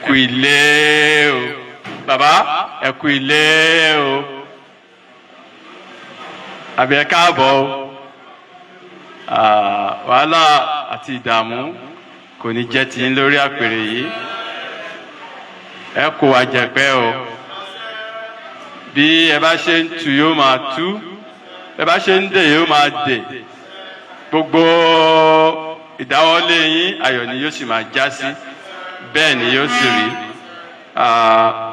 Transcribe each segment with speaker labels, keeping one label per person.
Speaker 1: kú ilé o bàbá ẹ kú ilé o àbí ẹ káàbọ̀ o wàhálà àti ìdààmú kò ní jẹ́ tiyín lórí àpèrè yìí ẹ kó wa jẹ̀pẹ́ o bí ẹ bá ṣe ń tú yóò máa tú ẹ bá ṣe ń dè yóò máa dè gbogbo ìdáwọ́lé yín ayọ̀ ni yóò sì máa já sí bẹ́ẹ̀ ni yóò sì rí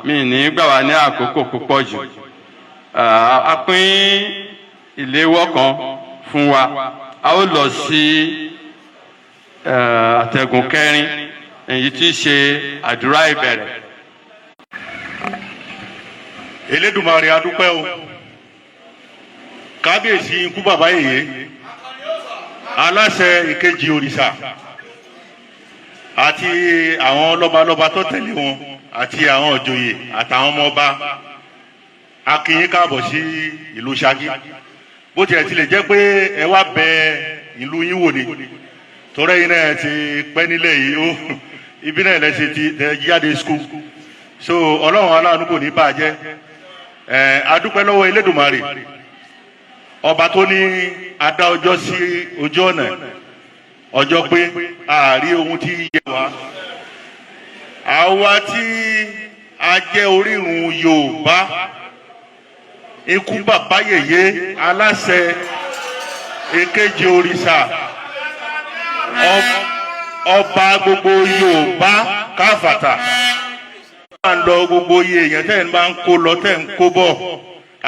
Speaker 1: mi ní gbà wá ní àkókò púpọ̀ jù a pín ìléwọ́ kan fún wa a ó lọ sí àtẹ̀gùn kẹrin èyí tí í ṣe àdúrà ìbẹ̀rẹ̀.
Speaker 2: Elédùmarè a dúpẹ́ o kábíyèsí ikú bàbá yèyé aláṣẹ ìkejì òrìṣà àti àwọn lọ́balọ́ba tó tẹ̀lé wọn àti àwọn òjòyè àtàwọn ọmọ ọba a kí yín káàbọ̀ sí ìlú Ṣakí bó tiẹ̀ tilẹ̀ jẹ́ pé ẹ wá bẹ ìlú yín wò ni torí yín náà ti pẹ́ nílẹ̀ yìí ó ibi náà lẹ́sẹ̀ ti jáde skul so ọlọ́run aláàánú kò ní bàjẹ́ a dúpẹ́ lọ́wọ́ Elédùmarè ọba tó ní adá ọjọ́ sí ojú ọ̀nà ọjọ́ pé àárí ohun tí yẹ wá àwa tí a jẹ́ orírun Yorùbá ikú bàbá yèyé aláṣẹ èkejì òrìṣà ọba gbogbo Yorùbá káfàtà máa ń lọ gbogbo iye èèyàn tẹ́ ẹ̀ máa ń kó lọ tẹ́ ń kó bọ̀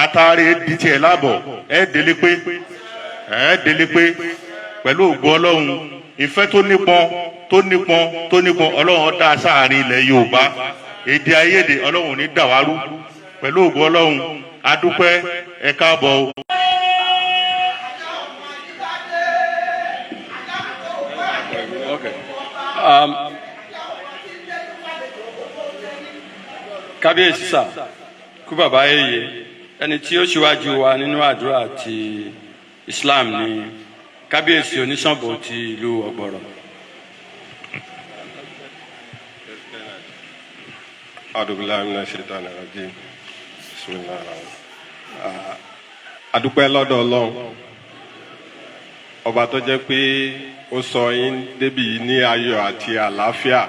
Speaker 2: àtàrí di tiẹ̀ láàbọ̀ ẹ̀ délé pé pẹ̀lú ògbó ọlọ́run ìfẹ́ tó nípọn ọlọ́run dá sáàrin ilẹ̀ Yorùbá èdè àìyedè ọlọ́run ní dàwárú pẹ̀lú ògbó ọlọ́run adúpẹ́ ẹ káàbọ̀ o.
Speaker 1: kábíyèsí sà kú bàbá yèyé ẹni tí ó ṣíwájú wa nínú àdúrà ti Islam ni kábíyèsí oníṣànbó ti ìlú Ọ̀gbọ̀rọ̀.
Speaker 3: adúpẹ́ lọ́dọ̀ Ọlọ́run ọba tó jẹ́ pé ó sọ yín débi yìí ní ayọ̀ àti àlàáfíà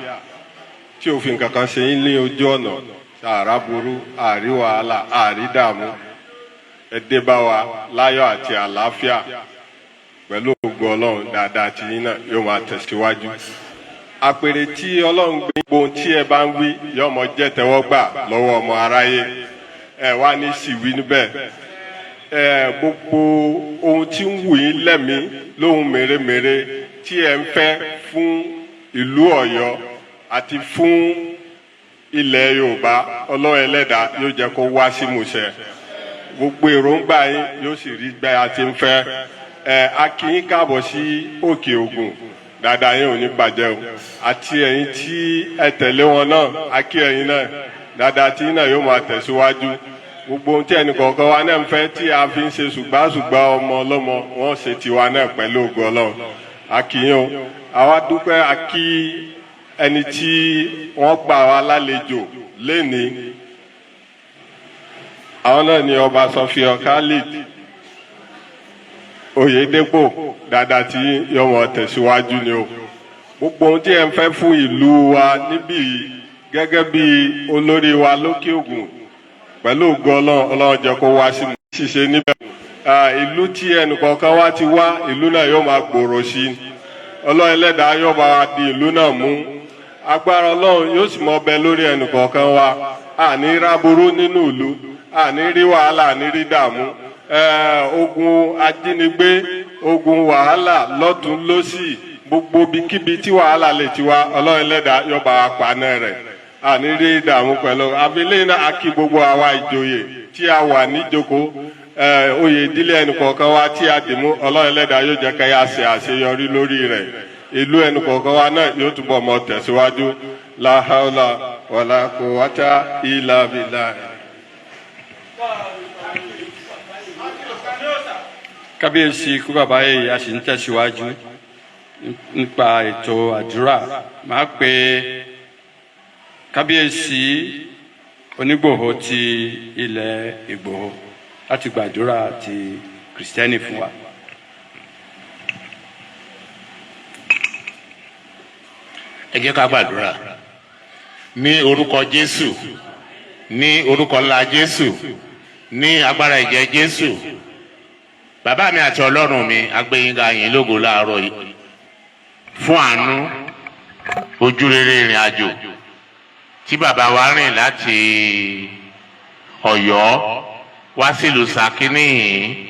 Speaker 3: tí òfin kankan ṣe yín ní ojú ọ̀nà àrà burú àrí wàhálà àrí dààmú ẹ dé bá wa láyọ̀ àti àlàáfíà pẹ̀lú ògo Ọlọ́run dáadáa tí yín náà yóò máa tẹ̀síwájú. àpèrè tí Ọlọ́run gbé gbóhùn tí ẹ bá ń wí yóò mọ jẹ́ tẹ́wọ́gbà lọ́wọ́ ọmọ aráyé ẹ wá ní síwí níbẹ̀ gbogbo ohun tí ń wù yín lẹ́mìí lóhun mèremère tí ẹ ń fẹ́ fún ìlú Ọ̀yọ́ àti fún ilẹ̀ Yorùbá Ọlọ́run ẹlẹ́dàá yóò jẹ́ kó wá sí ìmúṣẹ gbogbo èròǹgbà yín yóò sì rí gbẹ́ àti ń fẹ́ a kí yín káàbọ̀ sí Òkèògùn dáadáa yín ò ní bàjẹ́ o àti ẹ̀yin tí ẹ tẹ̀lé wọn náà a kí ẹ̀yin náà dáadáa tí yín náà yóò máa tẹ̀síwájú gbogbo ohun tí ẹnì kọ̀ọ̀kan wa náà ń fẹ́ tí a fi ń ṣe ṣùgbàṣùgbà ọmọ ọlọ́mọ wọn ṣe tiwa náà pẹ̀lú ògo Ọlọ́run a kí yín o àwa dúpẹ́ a kí ẹni tí wọ́n gbà wá lálejò lénìí àwọn náà ni ọba Sọfíọ Khalid Oyèdépò dáadáa tí yọmọ tẹ̀síwájú ni o gbogbo ohun tí ẹ ń fẹ́ fún ìlú wa níbí gẹ́gẹ́ bí olórí wa Lókèògùn pẹ̀lú ògo Ọlọ́run jẹ́ kó wá sí ṣíṣe níbẹ̀ ìlú tí ẹnìkọ̀ọ̀kan wá ti wá ìlú náà yóò máa gbòòrò sí Ọlọ́run ẹlẹ́dàá yóò bá wa di ìlú náà mú agbára Ọlọ́run yóò sì mọ bẹ lórí ẹnìkọ̀ọ̀kan wa àní ráburú nínú ìlú àní rí wàhálà àní rí dààmú ogun ajínigbé ogun wàhálà lọ́tún lósì gbogbo bíkíbi tí wàhálà lè ti wá Ọlọ́run ẹlẹ́dàá yóò bá wa paná rẹ̀ àní rí dààmú pẹ̀lú abilé náà a kí gbogbo àwa ìjòyè tí a wà níjókòó oyè ìdílé ẹnìkọ̀ọ̀kan wa tí a dìmú Ọlọ́run ẹlẹ́dàá yóò jẹ́ ká yá ṣe àṣeyọrí lórí rẹ̀ ìlú ẹnìkọ̀ọ̀kan wa náà yóò túbọ̀ mọ tẹ̀síwájú la hawla wala quwwata illa billah.
Speaker 1: kábíyèsí ikú bàbá yèyé a sì ń tẹ̀síwájú nípa ètò àdúrà máa pe kábíyèsí onígbòho ti ilẹ̀ Ìgbòho láti gbàdúrà ti kìrìsìtẹ́nì fún wa.
Speaker 4: Ẹ jẹ́ ká gbàdúrà ní orúkọ Jésù, ní orúkọ ńlá Jésù, ní agbára ìjẹ Jésù. Bàbá mi àti Ọlọ́run mi, a gbé yín ga yín lógo láàárọ̀ yìí fún àánú ojúrere ìrìn àjò tí bàbá wa rìn láti Ọ̀yọ́ wá sílùú Ṣakí níhìn.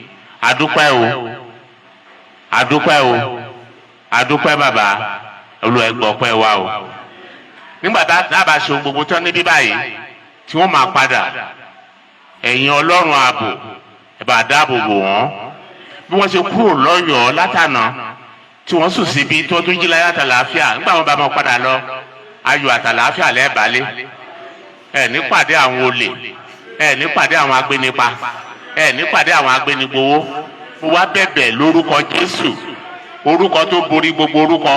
Speaker 4: Adúpẹ́ o, adúpẹ́ o, adúpẹ́ bàbá, Olúwa gbọ́ pẹ́ wa o. Nígbà tá a bá ṣe ohun gbogbo tán níbí báyìí tí wọ́n máa padà, ẹ̀yin Ọlọ́run ààbò ẹ bá dáàbò bò wọ́n bí wọ́n ṣe kúrò lọ́yọ̀ọ́ látànà tí wọ́n sùn síbi tí wọ́n tún jí láyé àtàlàáfíà. Nígbà wọn bá máa padà lọ, ayọ̀ àtàlàáfíà lẹ́ẹ̀bálé. Ẹ ní pàdé àwọn olè, ẹ ní pàdé àwọn agbénipa, ẹ ní pàdé àwọn agbénigbowó. Mo wá bẹ̀bẹ̀ lórúkọ Jésù, orúkọ tó borí gbogbo orúkọ,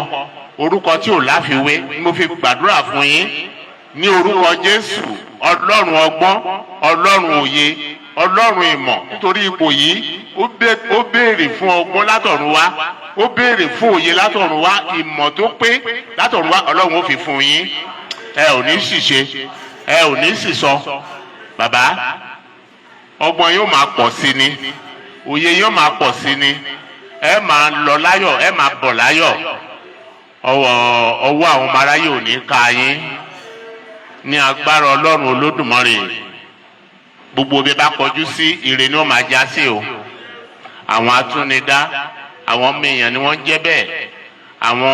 Speaker 4: orúkọ tí ò láfiwé, mo fi gbàdúrà fún yín ní orúkọ Jésù. Ọlọ́run ọgbọ́n, Ọlọ́run òye, Ọlọ́run ìmọ̀, nítorí ipò yìí ó béèrè fún ọgbọ́n látọ̀run wá, ó béèrè fún òye látọ̀run wá, ìmọ̀ tó pé látọ̀run wá Ọlọ́run ó fi fún yín. Ẹ ò ní ṣìṣe, ẹ ò ní ṣìsọ. Bàbá, ọgbọ́n yóò máa pọ̀ sí ni, òye yóò máa pọ̀ sí ni, ẹ máa lọ láyọ̀, ẹ máa bọ̀ láyọ̀. Ọwọ́ àwọn ọmọ aráyé ò ní ká yín ní agbára Ọlọ́run Olódùmarè. Gbogbo bí ẹ bá kọjú sí ire ni ó máa já sí o. Àwọn atúnidá, àwọn ọmọ èèyàn ni wọ́n jẹ́ bẹ́ẹ̀. Àwọn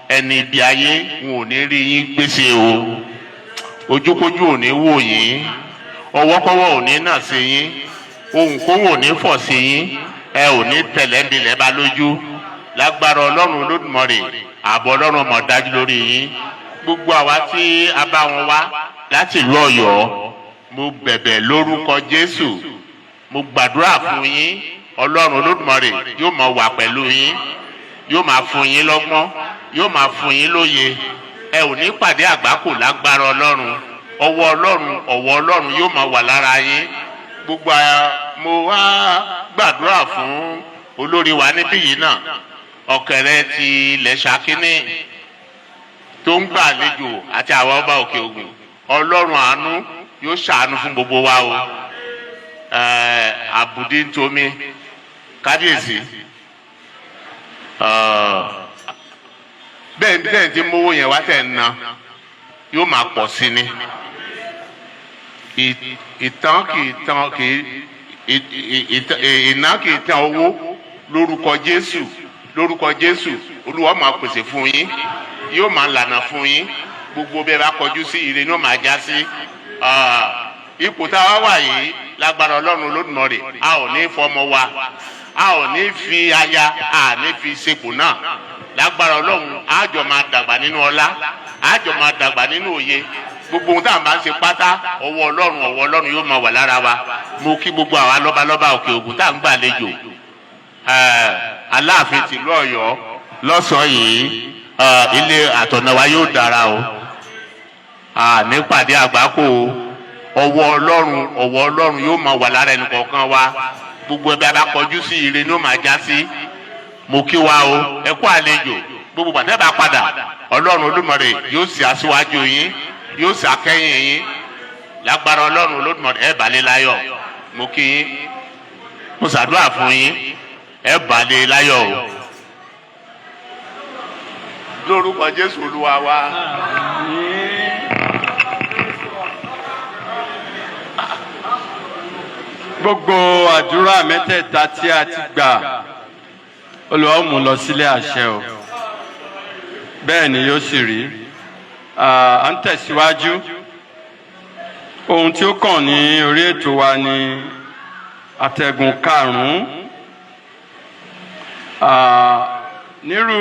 Speaker 4: ẹni ibi ayé wọn ò ní rí yín gbèsè o. Ojúkójú ò ní wò yín, ọwọ́kọ́wọ́ ò ní nà sí yín, ohunkóhun ò ní fọ̀ sí yín, ẹ ò ní tẹ̀lé ńbilẹ̀ bá lójú. Lágbára Ọlọ́run Olódùmarè, ààbò Ọlọ́run mọ̀ dájú lórí yín. Gbogbo àwa tí a bá wọn wá láti ìlú Ọ̀yọ́, mo bẹ̀bẹ̀ lórúkọ Jésù, mo gbàdúrà fún yín. Ọlọ́run Olódùmarè yóò máa wà pẹ̀lú yín, yóò máa fún yín lọ́gbọ́n, yóò máa fún yín lóye. Ẹ ò ní pàdé àgbákò lágbára Ọlọ́run. Ọwọ́ Ọlọ́run yóò máa wà lára yín. Gbogbo mo wá gbàdúrà fún olórí wa níbí yìí náà, Ọ̀kẹ́rẹ́ ti ilẹ̀ Ṣakí tó ń gbà àlejò àti àwọn ọba Òkèògùn. Ọlọ́run àánú yóò ṣàánú fún gbogbo wa o. Àbùdí ń tomi kábíyèsí. Bẹ́ẹ̀ tí mówó yẹn wá tẹ̀ ń ná yóò máa pọ̀ sí ni. Ìtàn kì í tán owó lórúkọ Jésù, lórúkọ Jésù. Olúwa máa pèsè fún yín, yóò máa lànà fún yín. Gbogbo bẹ́ẹ̀ bá kọjú sí ire ni ó máa já sí. Ipò tá a wá wà yìí lágbára Ọlọ́run Olódùmarè, a ò ní fọmọ wa, a ò ní fi aya, a ní fi sepò náà. Lágbára Ọlọ́run a jọ máa dàgbà nínú ọlá, a jọ máa dàgbà nínú òye. Gbogbo ohun tá à ń bá ń ṣe pátá, ọwọ́ Ọlọ́run yóò máa wà lára wa. Mo kí gbogbo àwa lọ́balọ́ba Òkèògùn tá à ń gbàlejò. Alaafin tìlú Ọ̀yọ́ lọ́sàn-án yìí, ilé àtọ̀nà wa yóò dára o. Nípàdé àgbákò ọwọ́ Ọlọ́run yóò máa wà lára ẹnì kọ̀ọ̀kan wa. Gbogbo ẹbí abakọjú sí ire ni ó máa já sí. Mo kí wa o, ẹ kú àlejò. Gbogbo pàtẹ́ bá padà, Ọlọ́run Olódùmarè yóò sì aṣíwájú yín, yóò sì akẹ́yìn yín. Lágbára Ọlọ́run Olódùmarè ẹ bàlẹ́ láyọ̀. Mo kí yín, mo ṣàdúrà fún yín, ẹ bàlẹ́ láyọ̀ o. Lórúkọ Jésù Olúwa wa.
Speaker 1: Gbogbo àdúrà mẹ́tẹ̀ẹ̀ta tí a ti gbà, Olúwa ó mú lọ sílé àṣẹ o. Bẹ́ẹ̀ ni yóò sì rí. À ń tẹ̀síwájú. Ohun tí ó kàn ní orí ètò wa ni àtẹ̀gùn karùn-ún. Nírú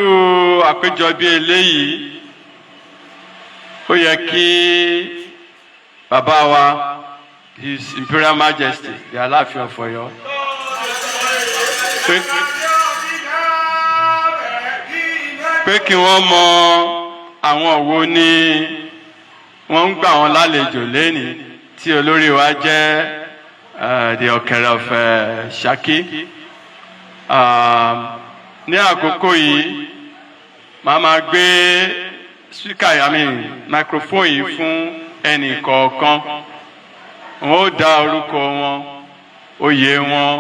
Speaker 1: àpéjọ bí eléyìí, ó yẹ kí bàbá wa, His Imperial Majesty, the Alaafin of Ọ̀yọ́, pé kí wọ́n mọ àwọn wo ni wọ́n ń gbà wọ́n lálejò lénìí tí olórí wa jẹ́ the Ọ̀kẹ̀rẹ̀ of Ṣakí. Ní àkókò yìí màá máa gbé microphone yìí fún ẹnì kọ̀ọ̀kan. Wọ́n ó dá orúkọ wọn, oyè wọn,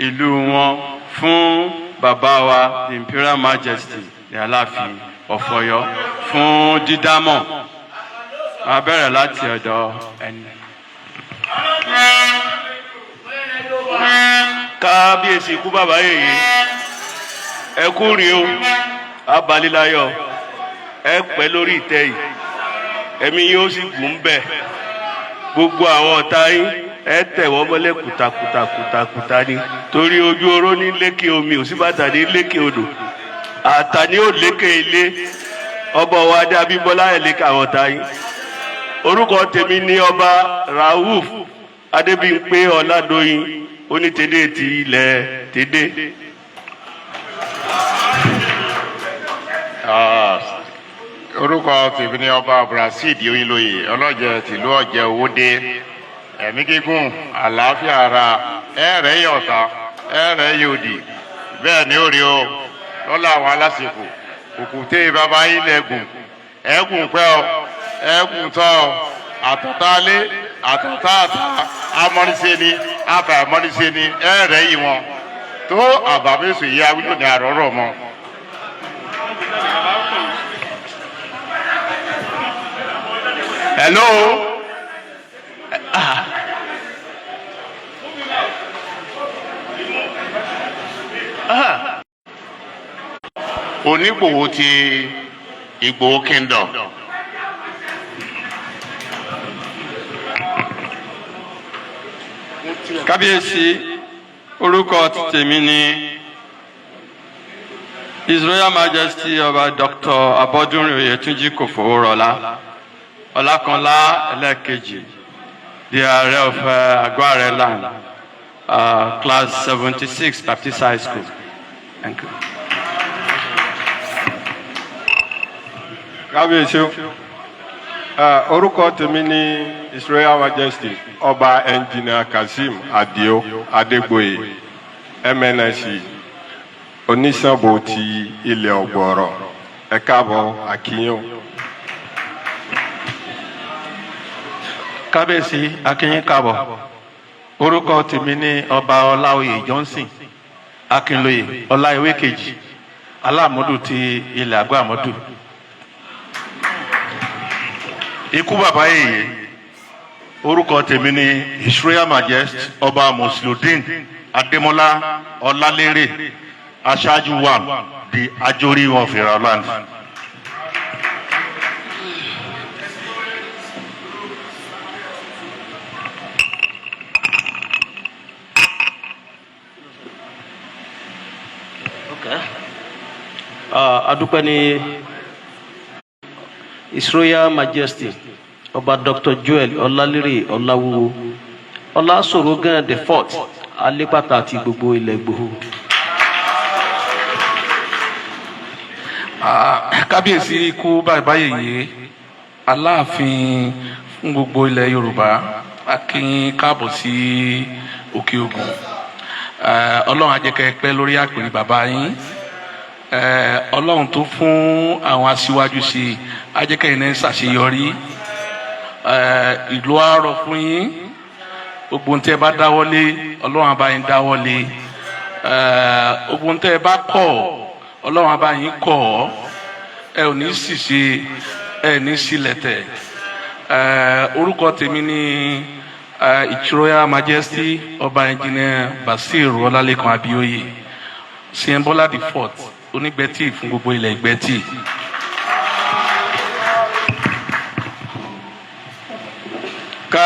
Speaker 1: ìlú wọn fún bàbá wa the Imperial Majesty the Alaafin of Ọ̀yọ́ fún dídámọ̀. Màá bẹ̀rẹ̀ láti ọ̀dọ̀ ẹni.
Speaker 5: Kábíyèsí ikú bàbá yèyé ẹ kú rí o abalilayọ ẹ pẹ́ lórí ìtẹ́ yìí ẹ̀mí yóò sì gùn bẹ́ẹ̀ gbogbo àwọn ọ̀tá yín ẹ tẹ̀wọ́ mọ́lẹ̀ kùtàkùtà ni torí ojú oró ní lékè omi òsínbàtà ní lékè odò àtàní ò lékè ilé ọba Owoade Abimbola ẹ̀ lékè àwọn ọ̀tá yín. Orúkọ tèmi ní ọba Rauf Adébímpé Ọládóyin onítẹ̀dé ti ilẹ̀ tẹ̀dé.
Speaker 6: Orúkọ tèmi ní ọba Brazil Oyinlóye ọlọ́jẹ̀ tìlú ọ̀jẹ̀ Owódé ẹ̀mí gígùn àlàáfíà ara ẹ̀rẹ̀ yọ̀ọ̀ta ẹ̀rẹ̀ yòdì bẹ́ẹ̀ ni ó rí o lọ́la àwọn alásìkò òkùté bàbá ilẹ̀ gùn ẹ̀gùn pẹ́ ọ ẹ̀gùn tọ́ ọ àtọ̀tálé àtọ̀tàtà amọ́nisẹ́ ni àtà amọ́nisẹ́ ni ẹ̀rẹ̀ yìí wọn tó àbámẹ́sọ̀ yìí awúlò ní àrọ́rọ̀ mọ́.
Speaker 5: Hello. Onígbòho ti Ìgbòho Kingdom.
Speaker 1: Kábíyèsí, orúkọ tèmi ni His Royal Majesty ọba Dr. Abọ́dúnrin Oyètúnjí Kòfowórọlá Ọlákanlá ẹlẹ́ẹ̀kejì the Ààrẹ of Àgọ́ Ààrẹ land class 76 Baptist High School. Thank you.
Speaker 3: Kábíyèsí, orúkọ tèmi ní His Royal Majesty ọba Engineer Kazeem Adio Adégbòye MNC onísànbò ti ilẹ̀ Ọ̀gbọ̀rọ̀ ẹ káàbọ̀ Akeem.
Speaker 7: Kábíyèsí akínyín káàbọ̀ orúkọ tèmi ní ọba Ọláoyè Johnson Akínlóye Ọláìwé kejì aláàmọ́dù ti ilẹ̀ Àgọ́ Àmọ́dù.
Speaker 5: Ikú bàbá yèyé orúkọ tèmi ní His Royal Majesty ọba Musliudeen Adémọ́lá Ọlálérè aṣáájú wa di Ajori wọn fìrà land.
Speaker 7: Adúpẹ́ ní His Royal Majesty ọba Dr. Joel Ọlálérè Ọláwúwo Ọlásòrógàn the fourth alépàtà àti gbogbo ilẹ̀ Ìgbòho.
Speaker 8: Kábíyèsí ikú bàbá yèyé Aláàfin fún gbogbo ilẹ̀ Yorùbá akínyín káàbọ̀ sí Okeogun. Ọlọ́run á jẹ́ kẹ́ pẹ́ lórí àpèrè bàbá yín. Ọlọ́run tó fún àwọn aṣíwájú sí á jẹ́ kẹ́ iná ṣàṣeyọrí. Ìlú á rọ̀ fún yín. Gbogbo ohun tẹ́ ẹ bá dáwọ́lé Ọlọ́run á bá yín dáwọ́lé. Gbogbo ohun tẹ́ ẹ bá kọ̀ Ọlọ́run á bá yín kọ̀ ọ́. Ẹ ò ní ṣìṣe ẹ ní sílẹ̀tẹ̀. Orúkọ tèmi ní His Royal Majesty ọba Engineer Basir Ọlálékan Abíóyè Abimbola the fourth onígbẹ́tì fún gbogbo ilẹ̀ Ìgbẹ́tì.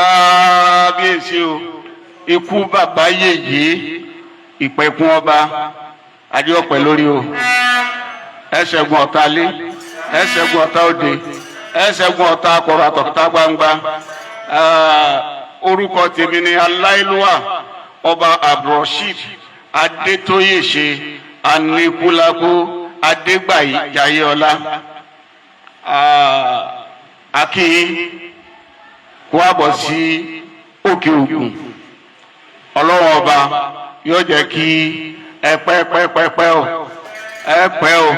Speaker 5: Kábíyèsí o ikú bàbá yèyé ìpẹ̀kun ọba adéọpẹ́ lórí o ẹsẹ̀gun ọ̀tá lé ẹsẹ̀gun ọ̀tá òde ẹsẹ̀gun ọ̀tá akọ̀rọ̀ àtọ̀tá gbangba. Orúkọ tèmi ni Alayeluwa ọba Abdulrasheed Adétóyèṣe Aníkúlákú Adégbàyí Jayéọlá. Akeem
Speaker 6: kó wá bọ̀ sí Okeogun ọlọ́run ọba yóò jẹ́ kí ẹ pẹ́ o ẹ pẹ́ o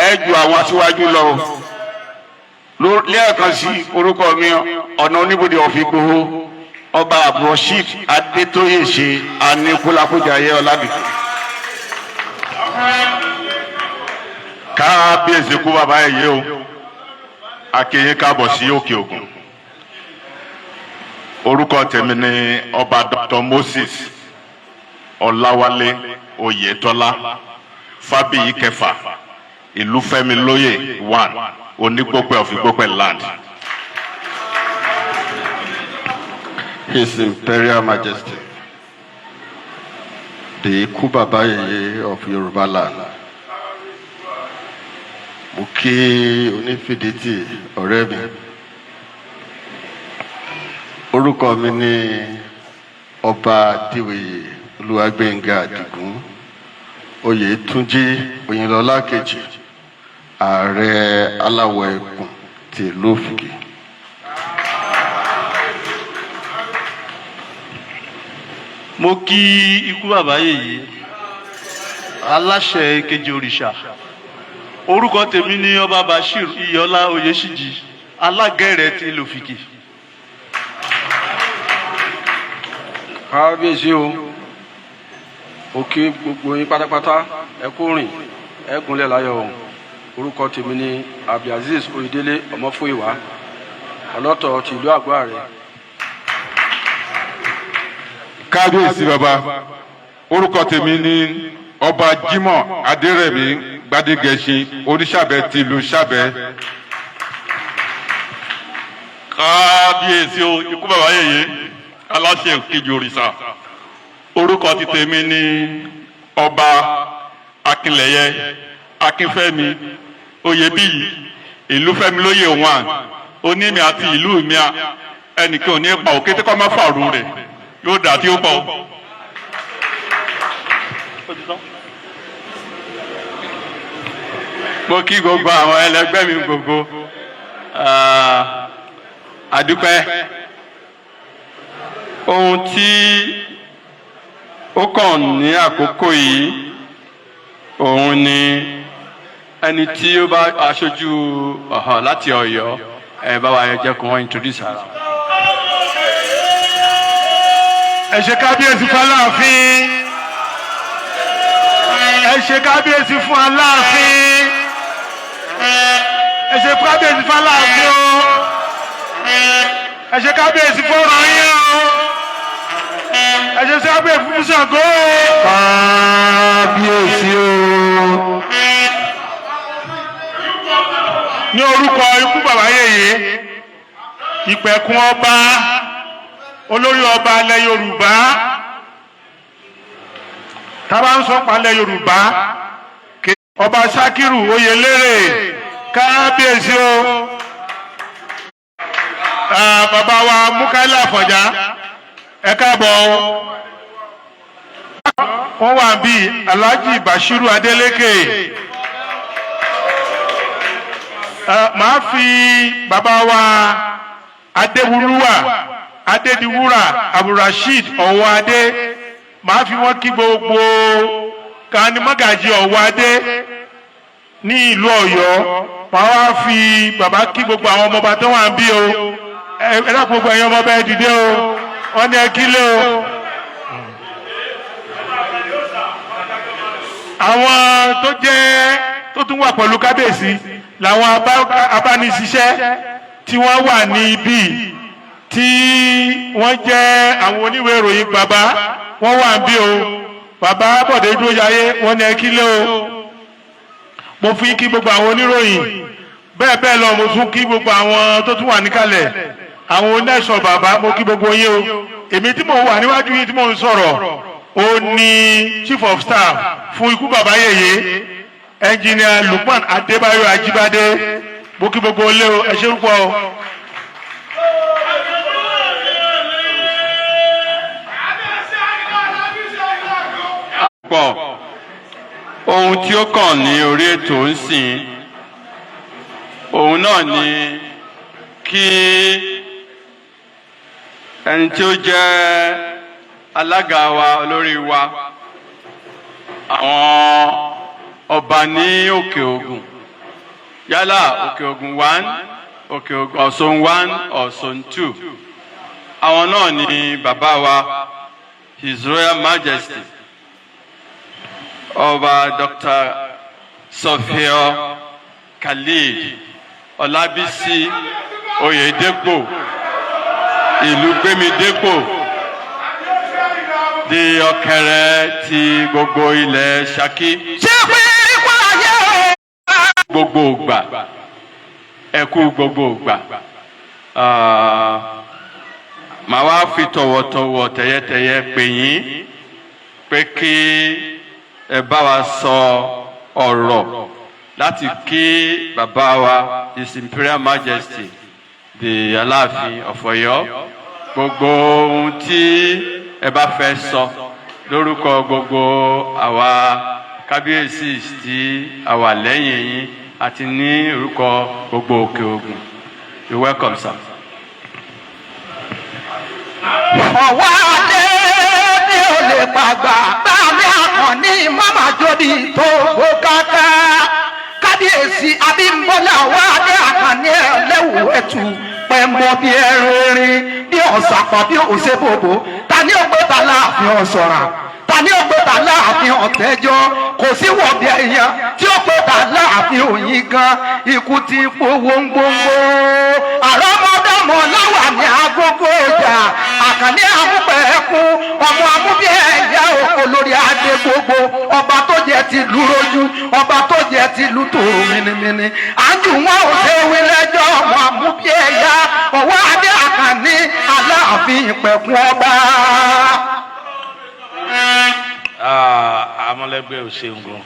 Speaker 6: ẹ ju àwọn aṣíwájú lọ o lẹ́ẹ̀kan sí orúkọ mi ọ̀nà oníbodè ọ̀fìgbòho ọba abdulrasheed adétóyè ṣe anikulakujaye ọlábìkú.
Speaker 2: kábíyèsí kú bàbá ẹ̀ yé o akéyín káàbọ̀ sí Okeogun orúkọ tèmi ni ọba Dr. Moses Ọláwálé Oyètọ́lá Fábíyì kẹfà Ìlúfẹ́mi lóyè 1 Onígbópẹ́ of Ìgbópẹ́ land.
Speaker 3: His Imperial Majesty, the Ikú Bàbá Yèyé of Yorùbá land. Mo kí onífìdítì ọ̀rẹ́ mi. Orúkọ mi ni Ọba Adéwòye Olúwagbénga Àdìgún Oyètúnjí Òyìnlọ́lá kejì Ààrẹ Aláwọ̀ Ẹkùn ti ìlú Òfìkì.
Speaker 7: mo kí ikú bàbá yèyé aláṣẹ kejì òrìṣà orúkọ tèmi ni ọba Bashir Iyọlá Oyèṣíjì alágẹrẹ ti lòfìkì.
Speaker 9: kábíyèsí o òkè gbogbo yín pátápátá ẹ kú rìn ẹ gúnlẹ̀ láyọ̀ o orúkọ tèmi ni Abdulaziz Oyèdélé Ọmọfóyèwá ọlọ́tọ̀ ti ìlú Àgbáàrẹ.
Speaker 10: kábíyèsí bàbá orúkọ tèmi ni ọba Jimoh Adérẹ̀mí Gbádégẹṣin oníṣàbẹ ti ìlú Ṣàbẹ.
Speaker 1: kábíyèsí o ikú bàbá yèyé aláṣẹ kejì òrìṣà orúkọ ti tèmi ni ọba Akínlẹ̀yẹ Akínfẹ́mi Oyèbíyì Ìlúfẹ́mi lóyè 1 onímì àti ìlú mi ẹnìkan ò ní pa òkété kọ́ má fàrú rẹ̀ yóò dà tí ó pọ̀. mo kí gbogbo àwọn ẹlẹgbẹ́ mi gbogbo àdúpẹ́ ohun tí ó kàn ní àkókò yìí òun ni ẹni tí ó bá aṣojú láti Ọ̀yọ́ ẹ bá wa jẹ́ kó wọ́n introduce ara.
Speaker 2: ẹ ṣe kábíyèsí fún Aláàfin ẹ ṣe kábíyèsí fún Aláàfin ẹ ṣe kábíyèsí fún Aláàfin o ẹ ṣe kábíyèsí fún ọ̀rọ̀ yín o ẹ ṣe kábíyèsí fún Ṣàngó o.
Speaker 6: kábíyèsí o.
Speaker 2: ní orúkọ ikú bàbá yèyé ìpẹ̀kun ọba olórí ọba ilẹ̀ Yorùbá tábà ń sọ palẹ̀ Yorùbá ọba Ṣakiru Oyèlérè kábíyèsí o. bàbá wa Mukaila Àfọ̀njá ẹ káàbọ̀ wọ́n wà bí Alhaji Bashiru Adeleke. màá fi bàbá wa Adédiwúrà Abdulrasheed Owoade màá fi wọ́n kí gbogbo kanimọ́gàjì Owoade ní ìlú Ọ̀yọ́ màá wá fi bàbá kí gbogbo àwọn ọmọọba tó wà ń bí o ẹ dá gbogbo ẹ̀yin ọmọọba ẹ dìde o wọ́n ní ẹ kílé o. àwọn tó tún wà pẹ̀lú kábíyèsí làwọn abániṣiṣẹ́ tí wọ́n wà ní ibí tí wọ́n jẹ́ àwọn oníwèé ìròyìn bàbá wọ́n wà ń bí o bàbá Bọ̀dé Dúrójayé wọ́n ní ẹ kílé o. mo fi kí gbogbo àwọn oníròyìn bẹ́ẹ̀ bẹ́ẹ̀ lọ mo tún kí gbogbo àwọn tó tún wà níkàlẹ̀ àwọn oníṣọ̀ bàbá mo kí gbogbo yín o. èmi tí mo wà níwájú yín tí mo ń sọ̀rọ̀ ó ní Chief of Staff fún ikú bàbá yèyé Engineer Lukman Adébáyọ̀ Ajíbádé mo kí gbogbo ilé o ẹ ṣé púpọ̀ o.
Speaker 1: ohun tí ó kàn ní orí ètò ń sìn òun náà ni kí ẹni tí ó jẹ́ alága wa olórí wa àwọn ọba ní Òkè-Ògùn yálà Òkè-Ògùn 1 Òkè-Ògùn Ọ̀ṣun 1 Ọ̀ṣun 2 àwọn náà ni bàbá wa His Royal Majesty Ọba Dr. Sofia Khalid Ọlábísí Oyèdépò ìlú Gbémidépò di ọ̀kẹ́rẹ́ ti gbogbo ilẹ̀ Ṣakí.
Speaker 11: ṣé pé ipò ayé o.
Speaker 1: gbogbo ògbà ẹkú gbogbo ògbà màá wá fi tọ̀wọ̀tọ̀wọ̀ tẹ̀yẹtẹ̀yẹ pè yín pé kí ẹ bá wa sọ ọ̀rọ̀ láti kí bàbá wa His Imperial Majesty the Alaafin of Ọ̀yọ́ gbogbo ohun tí ẹ bá fẹ́ sọ lórúkọ gbogbo àwa kábíyèsí tí a wà lẹ́yìn yín àti ní orúkọ gbogbo Òkè-Ògùn. You welcome, sir.
Speaker 11: Owoade mi ò lè pàgbà bá mi àkànní mama jodi tó gbó káká kábíyèsí Abimbola Owoade àkànní ẹlẹ́wù ẹ̀tù pẹ̀mbọ bí ẹ̀rín bí ọ̀sàpọ̀ bí òṣèbòbò ta ni ó gbé ta láàfin ọ̀sọ̀ràn ta ni ó gbé ta láàfin ọ̀tẹ́jọ́ kò sí wọ̀bí ẹ̀yàn tí ó gbé ta láàfin òyìn gan ikú ti powó ń gbóngbó àrọ́mọdọ́mọ láwà ní agogo ọjà àkànní amúpẹ̀ẹ́kún ọmọ amúbí ẹ̀yà òkò lórí adé gbogbo ọba tó jẹ ti lù rojú ọba tó jẹ ti lù tòrò mìnìmìnì àjù wọn ò ṣe wí lẹ́jọ́ ọmọ amúbí ẹ̀yà Owoade àkànní Aláàfin ìpẹ̀kun ọba.
Speaker 4: amọ̀lẹ́gbẹ́ ò ṣeun gan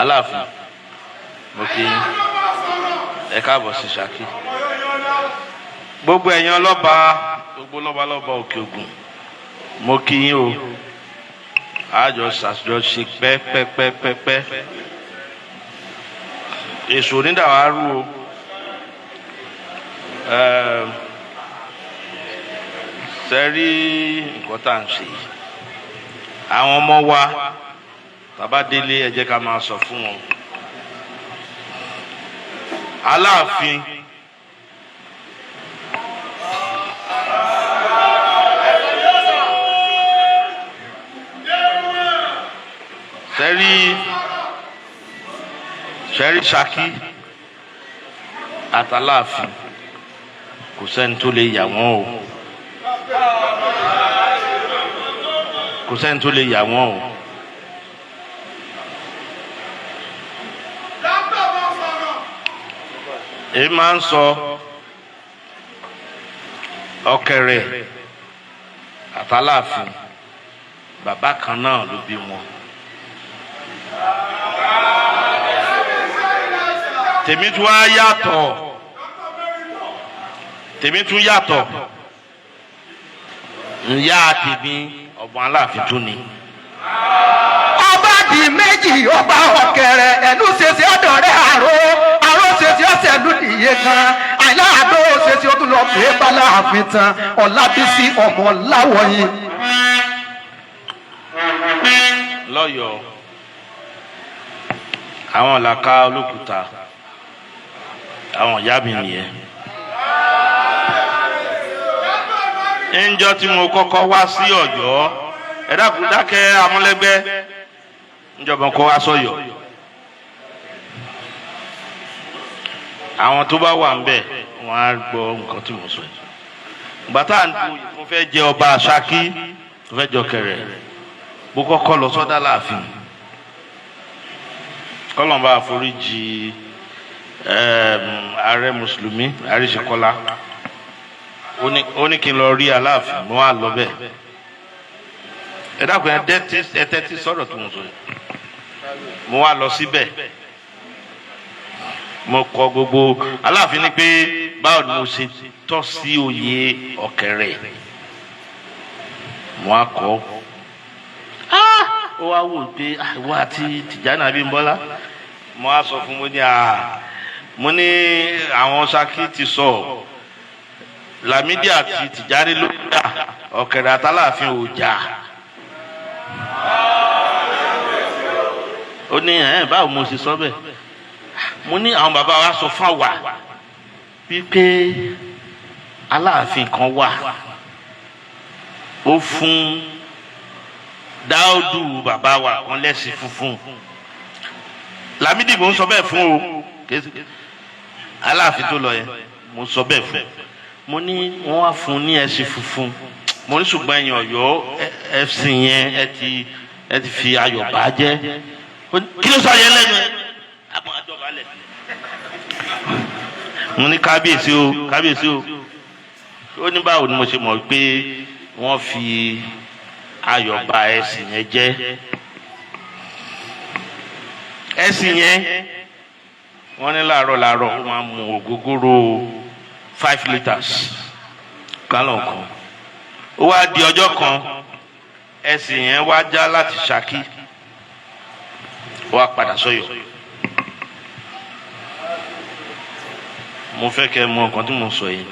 Speaker 4: Aláàfin mo kí yín ẹ káàbọ̀ sí Ṣakí gbogbo ẹ̀yin ọlọ́ba gbogbo lọ́balọ́ba Òkè-Ògùn mo kí yín o àjọ ṣàjọṣe pẹ́pẹ́pẹ́pẹ́ èso onídàwárú o sẹ́rí nǹkan tá à ń ṣe àwọn ọmọ wa tàbá délé ẹ jẹ́ ká máa sọ fún wọn Aláàfin sẹ́rí Ṣakí àtàláàfin kò sẹ́ni tó lè yà wọ́n o kò sẹ́ni tó lè yà wọ́n o èyí máa ń sọ ọ̀kẹ́rẹ́ àtàláàfin bàbá kan náà ló bí wọn. tèmi tún wá yàtọ̀ tèmi tún yàtọ̀ ǹyá tèmi ọ̀gbọ́n Aláàfin tún ni.
Speaker 11: ọba di méjì ọba ọ̀kẹ́rẹ́ ẹnu ṣèṣe ọ̀dọ̀ rẹ̀ àrò ṣèṣe ọ̀sẹ̀ lùdìyẹ kan àìláàdó ṣèṣe ọdún lọ pé báláàfin tán Ọlábísí ọmọ láwọ̀yìn.
Speaker 4: lọ́yọ̀ọ́ àwọn làkà Olókùta àwọn ìyá mi nìyẹn. ńjọ́ tí mo kọ́kọ́ wá sí Ọ̀yọ́ ẹ dákun dákẹ́ amúlẹ́gbẹ́ ńjọba kọ́ wá sọ́yọ́ àwọn tó bá wà ńbẹ̀ wọ́n á gbọ́ nǹkan tí mo sọ yìí. gbàtà mo fẹ́ jẹ ọba Ṣakí mo fẹ́ jẹ Ọ̀kẹ́rẹ́ mo kọ́kọ́ lọ sọ́dọ̀ Aláàfin kọ́lọ́mbà àforíjì ààrẹ mùsùlùmí Àríṣekọ́lá ó ní kí n lọ rí Aláàfin mo wá lọ bẹ́ẹ̀ ẹ dákun ẹ tẹ́tí sọ̀rọ̀ tó ń sọ yìí mo wá lọ síbẹ̀ mo kọ gbogbo Aláàfin ní pé báwo ni mo ṣe tọ́ sí oyè Ọ̀kẹ́rẹ́ mo á kọ́ ó wá wò pé ìwọ àti Tìjànì Abímbọ́lá mo á sọ fún mo ní àwọn Ṣakí ti sọ Lámídì àti Tìjání ló jà ọ̀kẹ́rẹ́ àtàláàfin ò jà. Ó ní báwo mo ṣe sọ bẹ́ẹ̀ mo ní àwọn bàbá wa sọ fún wa wípé Aláàfin kan wà ó fún Dáúdù bàbá wa kan lẹ́sìn funfun. Lámídì mo ń sọ bẹ́ẹ̀ fún o Aláàfin tó lọ yẹn mo sọ bẹ́ẹ̀ fún mo ní wọ́n wá fún ní ẹṣin funfun mo ní ṣùgbọ́n ẹ̀yin Ọ̀yọ́ ẹ̀sìn yẹn ẹ ti fi ayọ̀ bá jẹ́ kí ló sọ yẹn lẹ́nu ẹ̀ àmọ́ àdọ̀bálẹ̀ mo ní kábíyèsí o ó ní báwo ni mo ṣe mọ̀ pé wọ́n fi ayọ̀ bá ẹ̀sìn yẹn jẹ́ ẹ̀sìn yẹn wọ́n ní láàárọ̀ wọ́n máa mu ògógóró 5 litres gallon kan ó wá di ọjọ́ kan ẹ̀sìn yẹn wá já láti Ṣakí wá padà sọ́yọ́ mo fẹ́ kẹ́ mọ̀ nǹkan tí mo sọ yìí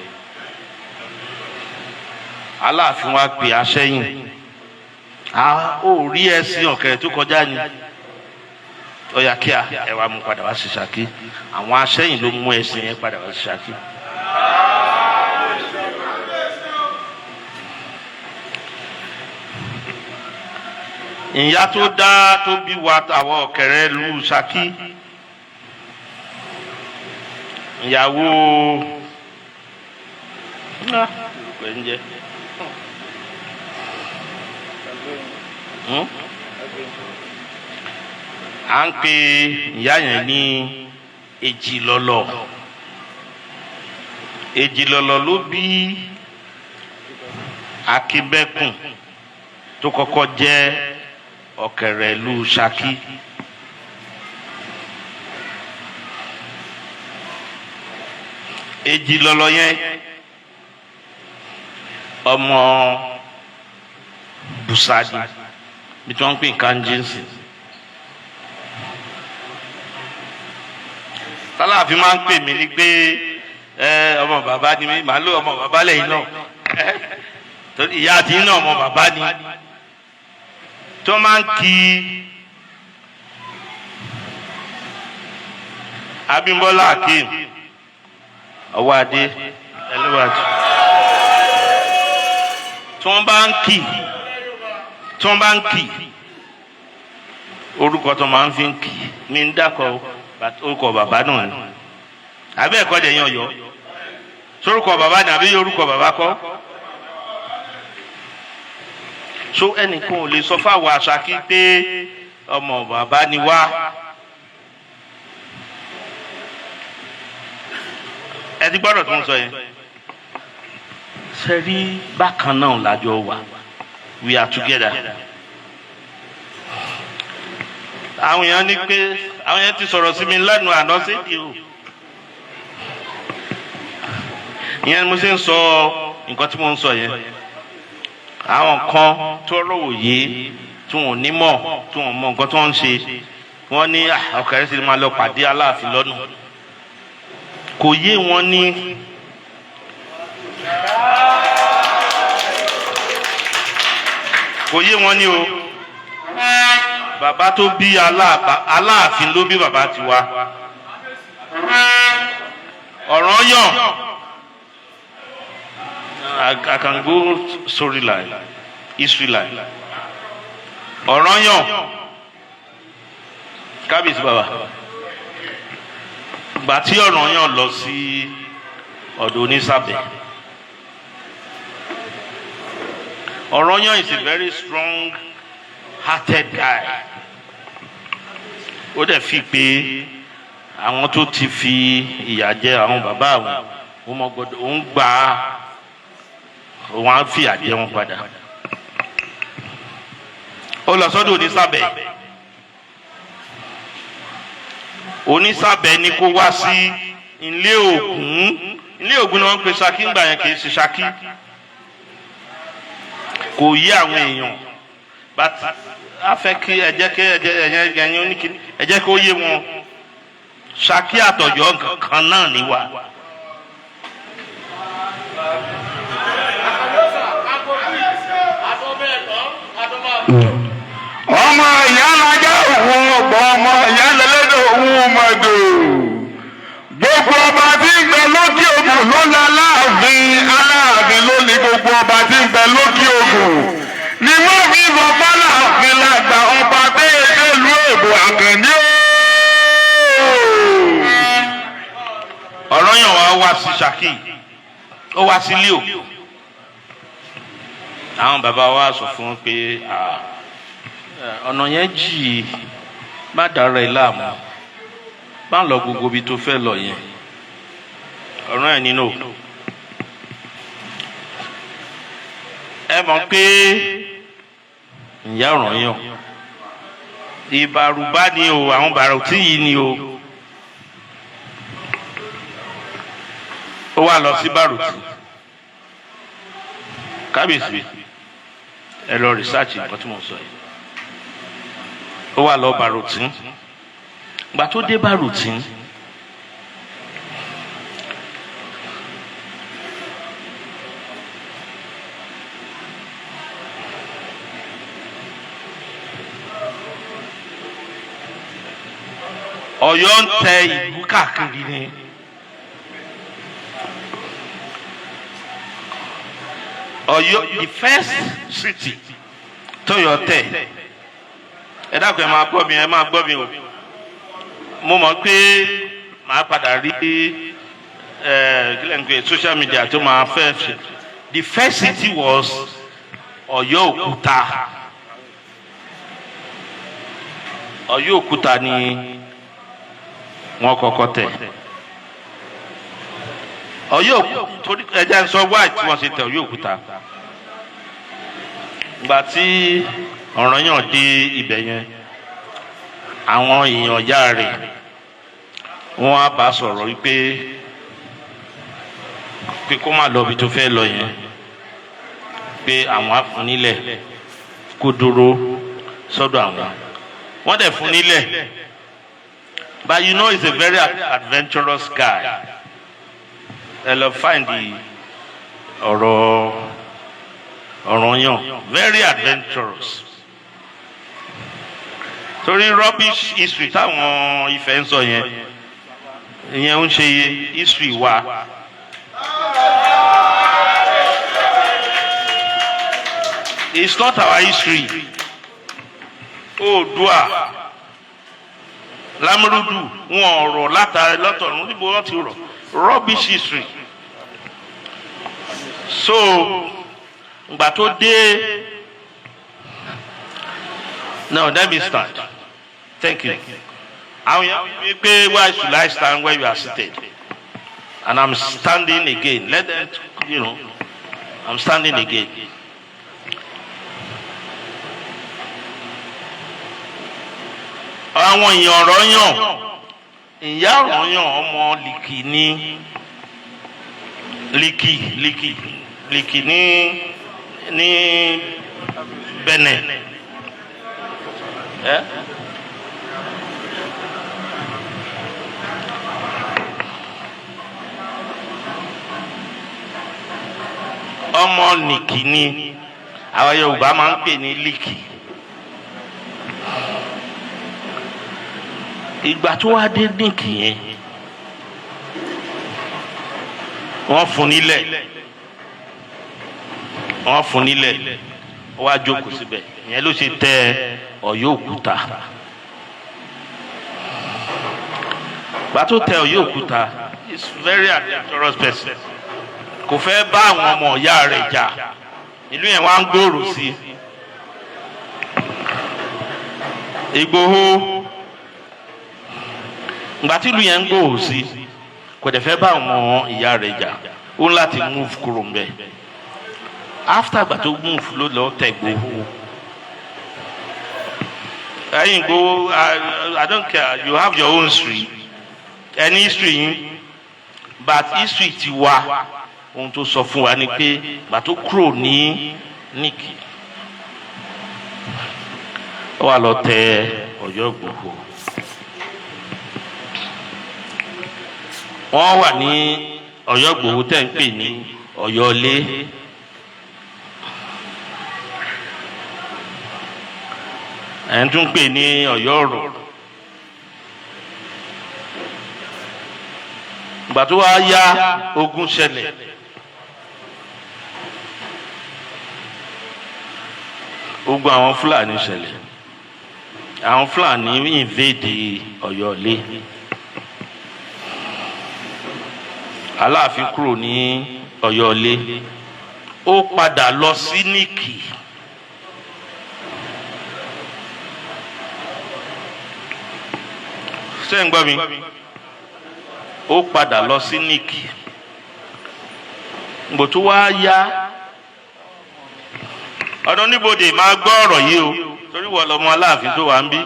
Speaker 4: Aláàfin wa pè aṣẹ́yìn ó rí ẹ̀sìn ọ̀kẹ́rẹ́ tó kọjá ni ọ̀yà kíá ẹ wá mú padà wá sí Ṣakí àwọn aṣẹ́yìn ló mú ẹ̀sìn yẹn padà wá sí Ṣakí. ìyá tó dá tó bí wa àwọn ọ̀kẹ́rẹ́ lu Ṣakí ìyàwó pẹ̀njẹ́ à ń pe ìyá yẹn ní Èjìlọ́lọ́ ló bí Akíbẹ́kùn tó kọ́kọ́ jẹ́ ọ̀kẹ́rẹ́ ìlú Ṣakí. Èjìlọ́lọ́ yẹn ọmọ Bùsàdì bí tí wọ́n ń pè nǹkan jíǹsì. Tálàfin máa ń pè mí ní pé ọmọ bàbá ni mí màá ló ọmọ bàbá lẹ́yìn náà torí ìyá àti iná ọmọ bàbá ni tó máa ń kí Abimbola Akeem Owoade ẹlẹ́wàjú tí wọ́n bá ń kì orúkọ tó máa ń fi ń kì mí ń dákọ̀ orúkọ bàbá náà ni àbí ẹ̀kọ́ dẹ̀ yan Ọ̀yọ́ sórúkọ bàbá ni àbí orúkọ bàbá kọ́ so ẹnìkan ò lè sọ fáwọn Ṣakí pé ọmọ bàbá ni wá ẹ ti gbọ́dọ̀ tó ń sọ yẹn ṣe rí bákan náà lájọ wà we are together. àwọn èèyàn ní pé àwọn èèyàn ti sọ̀rọ̀ sí mi lẹ́nu àná sédìí o ìyẹn mo ṣe ń sọ nǹkan tí mo ń sọ yẹn àwọn kan tó rọ̀wòye tí wọn ò ní mọ̀ tí wọn mọ̀ nǹkan tó ń ṣe wọ́n ní ọ̀kẹ́rẹ́ sì máa lọ pàdé Aláàfin lọ́nà kò yé wọn ní o bàbá tó bí Aláàfin ló bí bàbá tiwa Ọ̀rànyàn I can go storyline history line Ọ̀rànyàn kábíyèsí bàbá gbà tí Ọ̀rànyàn lọ sí ọ̀dọ̀ Onísàbẹ̀ Ọ̀rànyàn is a very strong hearted guy ó dẹ̀ fi pé àwọn tó ti fi ìyà jẹ àwọn bàbá àwọn ó mọ gbọ́dọ̀ ó ń gbà á òun á fi ìyà jẹ wọn padà ó lọ sọ́dọ̀ Onísàbẹ̀ ní kó wá sí ilé Ògún ni wọ́n ń pe Ṣakí ńgbà yẹn kì í ṣe Ṣakí kò yé àwọn èèyàn but a fẹ́ kí ẹ jẹ́ kó yé wọn Ṣakí àtọ̀yọ́ kan náà ni wá
Speaker 12: ọmọ ìyá alájà òun ọgbọ́n ọmọ ìyá lẹ́lẹ́dẹ̀ òun mọ̀dò gbogbo ọba tí ń bẹ lókè ògùn ló la Aláàfin Aláàfin ló ní gbogbo ọba tí ń bẹ lókè ògùn ni wọ́n fi sọ f'Aláàfin lágbà ọba déédéé lu èbò Àkànní
Speaker 4: ọ̀rọ̀ yàn wá sí Ṣakí ó wá sí Líò àwọn bàbá wa sọ fún wọn pé ọ̀nà yẹn jì má dára ẹ láàmú má lọ gbogbo ibi tó fẹ́ lọ yẹn ọ̀rọ̀ ẹ̀ nínú ẹ mọ̀ pé ìyá ọ̀ràn yàn ìbàrùbá ni o àwọn bàrùtí yìí ni o ó wà lọ sí bàrùtí kábíyèsí ẹ lọ rìsáàcì nǹkan tí mo sọ yìí ó wà lọ bàrùtí gbà tó dé bàrùtí Ọ̀yọ́ ń tẹ ìlú káàkiri ni Ọ̀yọ́ the first city tọ́yọ́ tẹ̀ ẹ dákun ẹ máa gbọ́ mi o mo mọ̀ pé màá padà rí kílẹ̀ǹkì social media tó máa fẹ́ ṣe the first city was Ọ̀yọ́ Òkúta Ọ̀yọ́ Òkúta ni wọ́n kọ́kọ́ tẹ̀ Ọ̀yọ́ torí ẹjẹ ń sọ white tí wọ́n ṣe tẹ̀ Ọ̀yọ́ Òkúta ìgbà tí ọ̀ràn yàn dé ibẹ̀ yẹn àwọn èèyàn ìyá rẹ̀ wọ́n á bá sọ̀rọ̀ wípé kó má lọ ibi tó fẹ́ lọ yẹn pé àwọn á fún nílẹ̀ kó dúró sọ́dọ̀ àwọn wọ́n dẹ̀ fún nílẹ̀. But you know he's a very adventurous guy. I'll find the Ọ̀rànyàn very adventurous. Torí rubbish history táwọn Ifẹ̀ ń sọ yẹn ìyẹn ń ṣe history wa. It's not our history. Oòduà. Lámúrúdù wọn ọ̀rọ̀ látàrí lọ́tọ̀ọ̀run níbo wọ́n ti rọ̀ rubbish history. So ìgbà tó dé now let me start. Thank you. Àwọn yẹn wí pé why should I stand where you are seated? And I'm standing again. Let them, I'm standing again. Àwọn èèyàn ọ̀rọ̀ yàn ìyá ọ̀rọ̀ yàn ọmọ Lìkì ní Lìkì ní Benin ọmọ Lìkì ní àwọn Yorùbá máa ń pè ní Lìkì. Ìgbà tó wá dé Lìkì yẹn wọ́n fún nílẹ̀ wá jókòó síbẹ̀ ìyẹn ló ṣe tẹ Ọ̀yọ́ Òkúta. Ìgbà tó tẹ Ọ̀yọ́ Òkúta is very adventurous person kò fẹ́ bá àwọn ọmọ ìyá rẹ̀ jà ìlú yẹn wá ń gbòòrò sí Ìgbòho. Ìgbà tí ìlú yẹn ń gbòòrò sí kò dẹ̀ fẹ́ bá àwọn ìyá rẹ̀ jà ó ń láti move kúrò ńbẹ̀. After ìgbà tó move ló lọ tẹ Ìgbòho. ẹ̀yin Ìgbòho I don't care you have your own history any history yín but history ti wá ohun tó sọ fún wa ni pé ìgbà tó kúrò ní Lìkì ó wà lọ tẹ Ọ̀yọ́ Ìgbòho. Wọ́n wà ní Ọ̀yọ́ Ìgbòho tẹ́ ń pè ní Ọ̀yọ́lé. ẹ̀ ń tún pè ní Ọ̀yọ́ ọ̀rọ̀. ìgbà tó wá yá ogun ṣẹlẹ̀ ogun àwọn Fúlàní ṣẹlẹ̀ àwọn Fúlàní invade Ọ̀yọ́ lé Aláàfin kúrò ní Ọ̀yọ́ lé ó padà lọ sí Níkì ṣé ń gbọ́ mi ó padà lọ sí Níkì ngbò tó wá yá ọ̀dọ̀ níbodè máa gbọ́ ọ̀rọ̀ yìí o torí wọ́n lọ́mọ Aláàfin tó wà ń bí.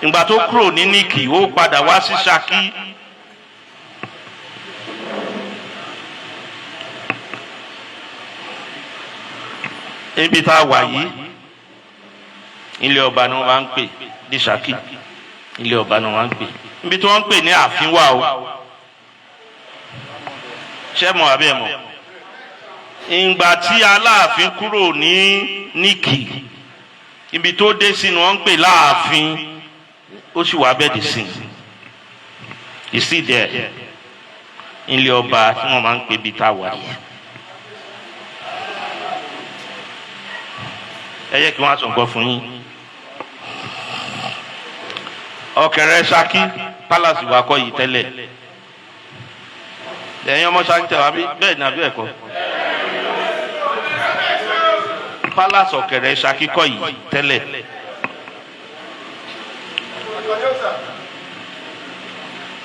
Speaker 4: ìgbà tó kúrò ní Níkì ó padà wá sí Ṣakí. ibi tá a wà yìí ilé ọba ni wọ́n máa ń pè ní Ṣakí ilé ọba ni wọ́n máa ń pè ibi tí wọ́n ń pè ní ààfin wà o ṣé mọ̀ àbí ẹ mọ̀ ìgbà tí Aláàfin kúrò ní Níkì ibi tó dé sí ni wọ́n ń pè láàfin ó sì wà bẹ́ẹ̀ dì sí ìsídẹ̀ ilé ọba tí wọ́n máa ń pè ibi tá a wà yìí. ẹ yẹ kí wọ́n á sọ nǹkan fún yín. Ọ̀kẹ̀rẹ̀ Ṣakí pálásì wa kọ́ yìí tẹ́lẹ̀ ẹ̀yin ọmọ Ṣakí tẹ̀ wá bí bẹ́ẹ̀ ni àbí ẹ̀kọ́ pálásì Ọ̀kẹ̀rẹ̀ Ṣakí kọ́ yìí tẹ́lẹ̀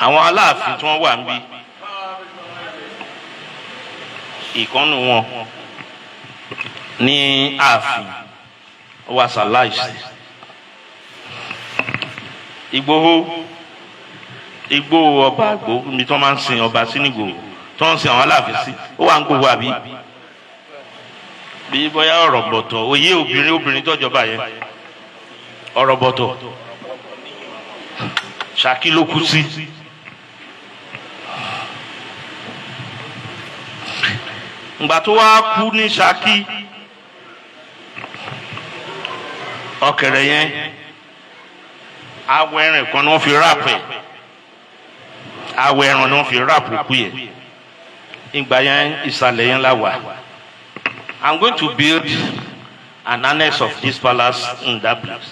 Speaker 4: àwọn Aláàfin tí wọ́n wà ń bí ìkànnì wọn ní ààfin wà sàláìsì Ìgbòho ọba àgbò níbi tí wọ́n máa ń sin ọba sí nígbòho tí wọ́n ń sin àwọn Aláàfin sí ó wà ń gbòho àbí bí bóyá ọ̀rọ̀ bọ̀tọ̀ òye obìnrin tọ́jọba yẹn ọ̀rọ̀ bọ̀tọ̀ Ṣakí ló kú sí. ìgbà tó wá kú ní Ṣakí Ọ̀kẹ̀rẹ̀ yẹn awọ ẹran kan ni wọ́n fi ráàpù ẹ̀ awọ ẹran ni wọ́n fi ráàpù kú yẹn ìgbà yẹn ìsàlẹ̀ yẹn la wà. I'm going to build an annex of this palace in that place.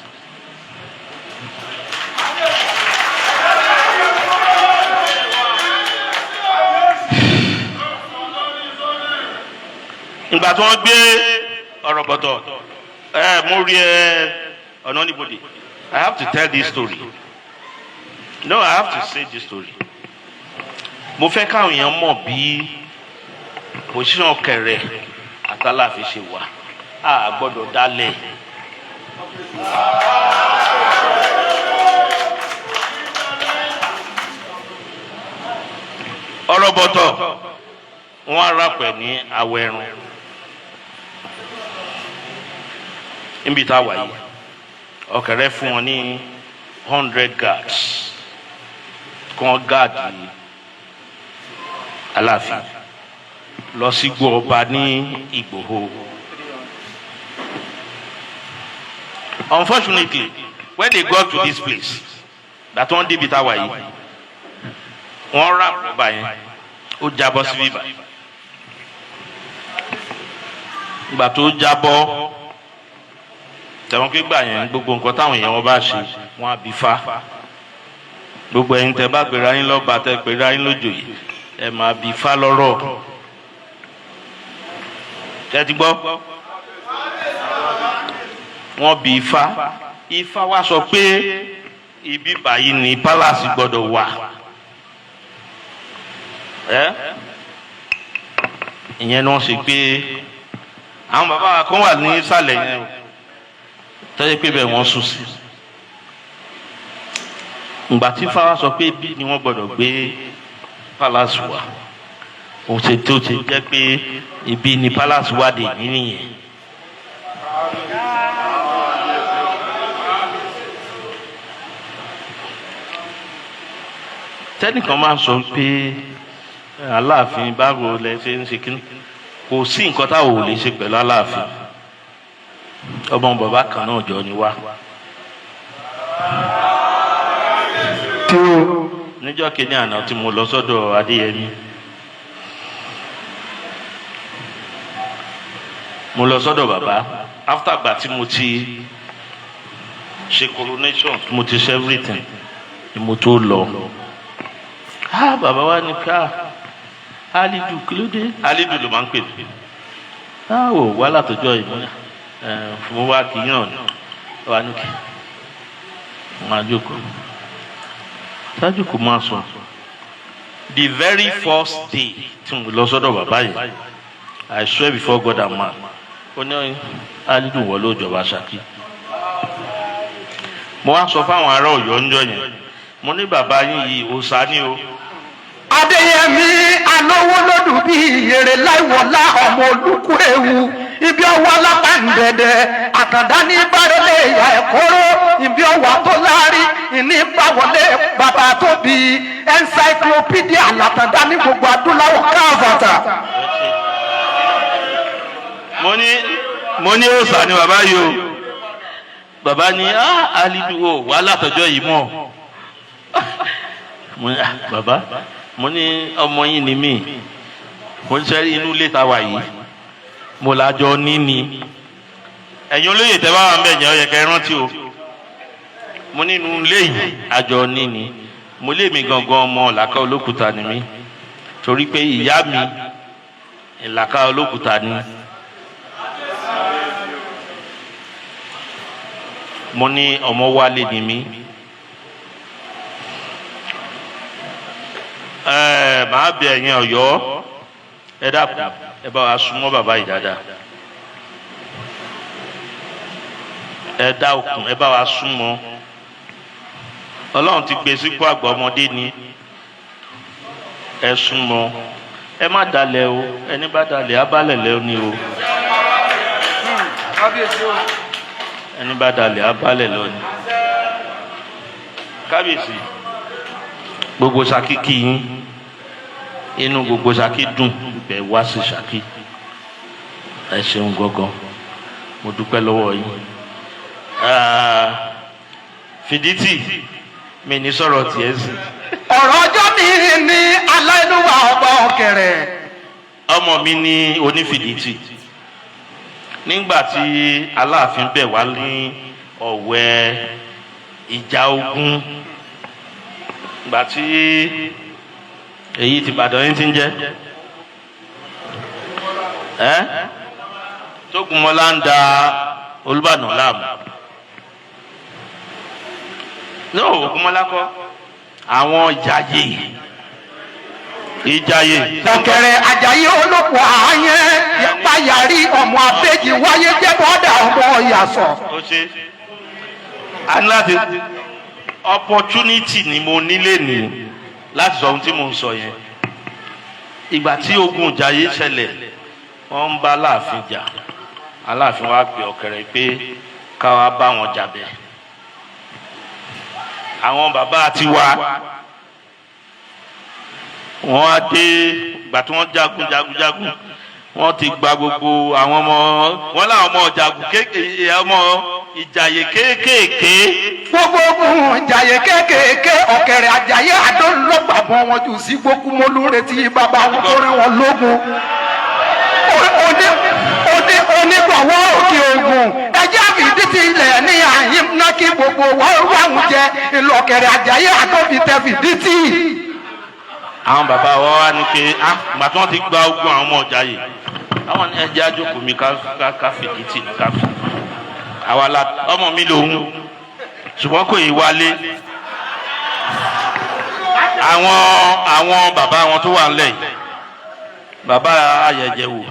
Speaker 4: ìgbà tí wọ́n gbé ọ̀rọ̀ bọ̀tọ̀ mo rí ọ̀nà níbodè. I have to tell this story. No, I have to say this story. Mo fẹ́ káwọn èèyàn mọ̀ bí position Ọ̀kẹ̀rẹ̀ àti Aláàfin ṣe wà. A gbọ́dọ̀ dálẹ̀. ọ̀rọ̀ bọ̀tọ̀ wọ́n á rápẹ̀ ní awọ ẹran. níbi tá a wà yìí Ọ̀kẹ̀rẹ̀ fún wọn ní 100 guards kan gáàdì Aláàfin lọ sí gbọ́ ọba ní Ìgbòho. Unfortunately, when they got to this place that wọ́n débi tá a wà yìí wọ́n rà ọba yẹn ó jábọ́ sí bíbá. ìgbà tó jábọ́ tẹ̀wọ́n pé gbà yẹn gbogbo nǹkan táwọn èèyàn wọn bá ṣe wọn á bí fa. gbogbo ẹ̀yin tẹ́ bá pèrè ayín lọ́ba tẹ́ pèrè ayín lójòyè ẹ máa bí fa lọ́rọ̀. tẹ́ ti gbọ́ wọ́n bí Ifá wá sọ pé ibi báyìí ni pálásì gbọ́dọ̀ wà. ìyẹn ni wọ́n ṣe pé àwọn bàbá wa kan wà ní ìsàlẹ̀ yẹn o tọ́jú pé bẹ́ẹ̀ wọ́n sùn sí. ìgbà tí Ifá wá sọ pé ibi ni wọ́n gbọ́dọ̀ gbé pálásì wà òun ṣe tó ṣe jẹ́ pé ibi ni pálásì wà dé nìyẹn. tẹ́nìkan máa ń sọ pé Aláàfin báwo lẹ ṣe ń ṣe kíní kò sí nǹkan táwọn ò lè ṣe pẹ̀lú Aláàfin ọmọ bàbá kan náà jọ ni wá. níjọ́ kejì àná tí mo lọ sọ́dọ̀ Adéyẹmí mo lọ sọ́dọ̀ bàbá after gba tí mo ti ṣe coronation mo ti ṣe everything ni mo tó lọ. Bàbá wa ní ká Alidu kí ló dé Alidu ló máa ń pè mí ò wá látọjọ́ ìmúlẹ̀ mo wá kí yàn ní wà ní kí máa jókòó ṣáájú kò máa sọ the very first day tí mo lọ sọ́dọ̀ bàbá yìí I swear before God and man ó ní Alidu wọ ló jọba Ṣakí. Mo wá sọ fáwọn ará Ọ̀yọ́ ńjọ́ yẹn mo ní bàbá yín yìí òòṣà ni o.
Speaker 11: Adéyẹmí alówó lódù bí èrè láìwọlá ọmọ olùkú ewu ibi ọwọ́ alápàǹdẹ̀dẹ̀ àtàndá ní bárẹ̀lẹ̀ ìyá ẹ̀kọ́rọ́ ibi ọwọ́ tó láárí ìní báwọlé bàbá tó bí encyclopedia àlàtàndá ní gbogbo adúláwọ̀ káàfàtà.
Speaker 4: mo ní òòṣà ni bàbá yìí o. Bàbá ní Alidu o wà látọjọ́ yìí mọ́ mo ní bàbá mo ní ọmọ yín ni mí mo ní sẹ́rí inú ilé ta wà yìí mo lájọ níní ẹ̀yin olóyè tẹ́ bá wà mẹ́jọ yẹ kẹ́ rántí o mo ní inú ilé yìí àjọ níní mo lé mi gangan ọmọ Ìlàkà Olókùta ni mí torí pé ìyá mi Ìlàkà Olókùta ni. Mo ní ọmọ Wálé ni mí màá bẹ ẹ̀yin Ọ̀yọ́ ẹ dákun ẹ bá wa súnmọ́ bàbá yìí dáadáa ẹ dákun ẹ bá wa súnmọ́ Ọlọ́run ti gbé sípò àgbà ọmọdé ni ẹ súnmọ́ ẹ má dalẹ̀ o ẹni bá dalẹ̀ abálẹ̀ lẹ́ ni o. Ẹni bá dalẹ̀ abálẹ̀ lónìí. Kábíyèsí gbogbo Ṣakí kí yín inú gbogbo Ṣakí dùn bẹ́ẹ̀ wá sí Ṣakí ẹ ṣeun gangan mo dúpẹ́ lọ́wọ́ yín. Fìdítì mi ní sọ̀rọ̀ tiẹ̀ sí.
Speaker 11: ọ̀rọ̀ ọjọ́ mi ní Alayeluwa ọba Ọ̀kẹ̀rẹ̀.
Speaker 4: Ọmọ mi ní Onífìdítì nígbà tí Aláàfin bẹ̀ wá ní Ọ̀wẹ́ ìjà ogun gbà tí èyí ti Ìbàdàn yín ti ń jẹ́ Tógunmọ́lá ń da Olúbàdàn láàmú ní Ògúnmọ́lá kọ́ àwọn ìjàyè.
Speaker 11: Ọ̀kẹ̀rẹ̀ Àjàyí olóko ààyè yàpáyàrí ọmọ abéjì wáyé jẹ́ bọ́dà ọmọ ìyàsọ̀.
Speaker 4: Ó ṣe aláde opportunity ni mo nílé ní láti sọ ohun tí mo ń sọ yẹn. Ìgbà tí ogun Ìjàyè ṣẹlẹ̀ wọ́n ń bá Aláàfin jà Aláàfin wá gbé Ọ̀kẹ̀rẹ̀ pé ká wá bá wọn jà bẹ́ẹ̀. Àwọn bàbá ti wá wọ́n á dé ìgbà tí wọ́n jagun wọ́n ti gba gbogbo àwọn ọmọ wọn láwọn ọmọ ọmọ Ìjàyè kéékèèké.
Speaker 11: Gbogbo ogun Ìjàyè kéékèèké Ọ̀kẹ̀rẹ̀ Àjàyí àdóńlọ́gbàbọ̀ wọn jù sí gbókúmọ́lú retí bàbá wọn tó rí wọn lógun. Onígbọ̀wọ́ Òkèogun ẹjẹ́ àfìdítì ilẹ̀ ní àyín ná kí gbogbo wọn ráhùn jẹ ìlú Ọ̀kẹ̀rẹ̀ Àjàyí àtọ́fìtẹ́ fìdítì.
Speaker 4: Àwọn bàbá wa wá ní pé gbà tí wọ́n ti gba ogun àwọn ọmọ Ìjàyè àwọn ní ẹjẹ́ àjòkò mi ká fìdítì ká fi àwa la ọmọ mi lòun ṣùgbọ́n kò yí wálé. Àwọn bàbá wọn tó wà nílẹ̀ yìí bàbá Ayẹ̀jẹ̀wò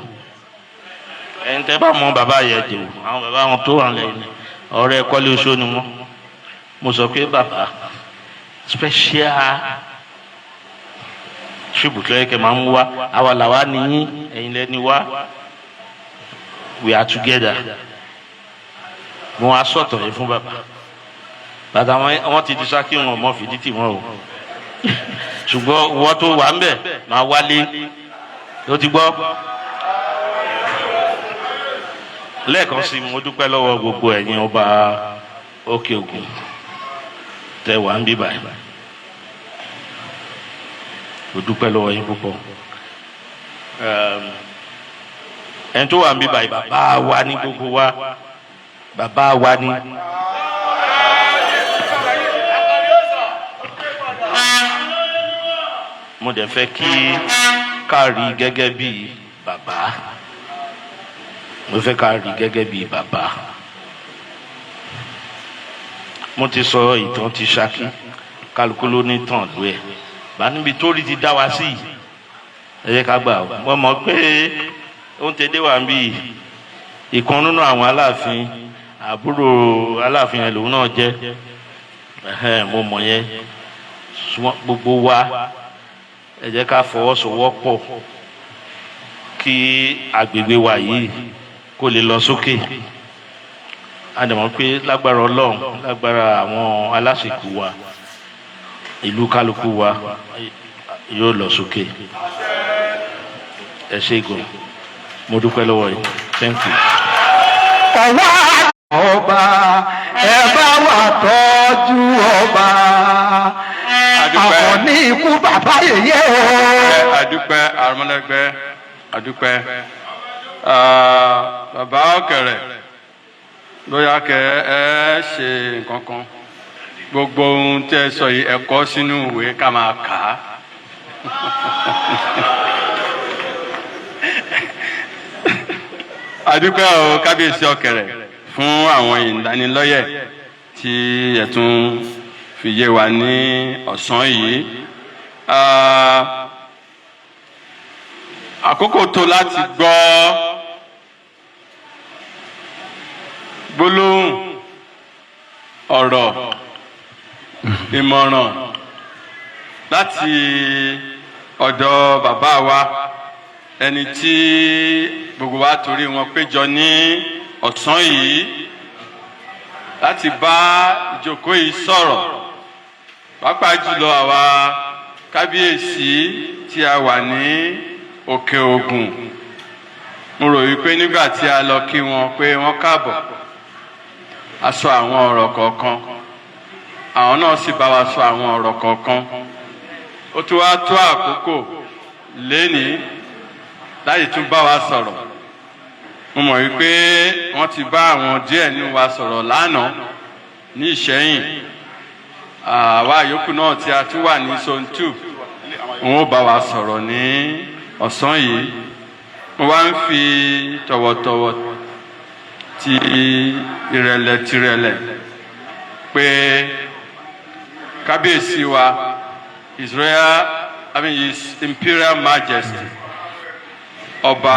Speaker 4: ẹni tẹ́ bá mọ bàbá Ayẹ̀jẹ̀wò àwọn bàbá wọn tó wà nílẹ̀ yìí ọ̀rẹ́ Kọ́lé Oṣó ni wọ́n. Mo sọ pé bàbá special tribute lọ́yẹ̀ kẹ́ máa ń wá àwa làwa nìyí ẹ̀yin lẹ́ni wá we are together. Mo wá sọ̀tọ̀ yẹn fún bàbá bàtà wọn ti di Ṣakí wọn mọ Fìdítì wọn o ṣùgbọ́n wọ́n tó wà ń bẹ̀ máa wálé ló ti gbọ́ lẹ́ẹ̀kan sí mo dúpẹ́ lọ́wọ́ gbogbo ẹ̀yin ọba Okeogun tẹ́ wà ń bí báyìí mo dúpẹ́ lọ́wọ́ yín púpọ̀ ẹni tó wà ń bí báyìí bàbá wa ní gbogbo wa bàbá wa ní. mo dẹ̀ fẹ́ kí ká rí gẹ́gẹ́ bí bàbá mo fẹ́ ká rí gẹ́gẹ́ bí bàbá mo ti sọ ìtàn ti Ṣakí kálukú ló ní tàn lú ẹ̀ bá níbi tó rí ti dá wa sí ẹ jẹ́ ká gbà mo mọ̀ pé ó ń tẹ́lẹ̀ wá ń bí ìkan nínú àwọn Aláàfin àbúrò Aláàfin yẹn lòun náà jẹ́ mo mọ̀ yẹn gbogbo wa ẹ jẹ́ ká fọwọ́sowọ́pọ̀ kí agbègbè wa yìí kó lè lọ sókè àdàmọ́ pé lágbára Ọlọ́run lágbára àwọn aláṣekù wa ìlú kálukú wa yóò lọ sókè ẹ ṣé gan mo dúpẹ́ lọ́wọ́ yìí thank you.
Speaker 11: ọba ẹ bá wà tọ́jú ọba àwọn ní ikú bàbá yèyé o.
Speaker 1: adúpẹ́ àrùmọ́lẹ́gbẹ́ adúpẹ́ bàbá Ọ̀kẹ̀rẹ̀ lóyà kẹ ẹ ṣe nǹkan kan gbogbo ohun tẹ sọ yìí ẹ kọ sínú ìwé ká máa kà á. adúpẹ́ o kábíyèsí Ọ̀kẹ̀rẹ̀ fún àwọn ìdánilọ́yẹ̀ tí ẹ tún fi yé wa ní ọ̀sán yìí. Àkókò tó láti gbọ́ gbólóhùn ọ̀rọ̀ ìmọ̀ràn láti ọ̀dọ̀ bàbá wa ẹni tí gbogbo wa torí wọn péjọ ní ọ̀sán yìí láti bá ìjókòó yìí sọ̀rọ̀ pàápàá jùlọ àwa kábíyèsí tí a wà ní Okeogun. Mo rò wípé nígbà tí a lọ kí wọn pé wọ́n káàbọ̀ a sọ àwọn ọ̀rọ̀ kọ̀ọ̀kan àwọn náà sì bá wa sọ àwọn ọ̀rọ̀ kọ̀ọ̀kan ó tún wá tó àkókò lénìí láti tún bá wa sọ̀rọ̀. Mo mọ̀ wípé wọ́n ti bá àwọn díẹ̀ nínú wa sọ̀rọ̀ lánàá ní Ìṣẹ́yìn àwa yòókù náà tí a tún wà ní zone 2 wọn ó bá wa sọ̀rọ̀ ní ọ̀sán yìí. Mo wá ń fi tọ̀wọ̀tọ̀wọ̀ ti ìrẹ̀lẹ̀ pé kábíyèsí wa His Imperial Majesty Ọba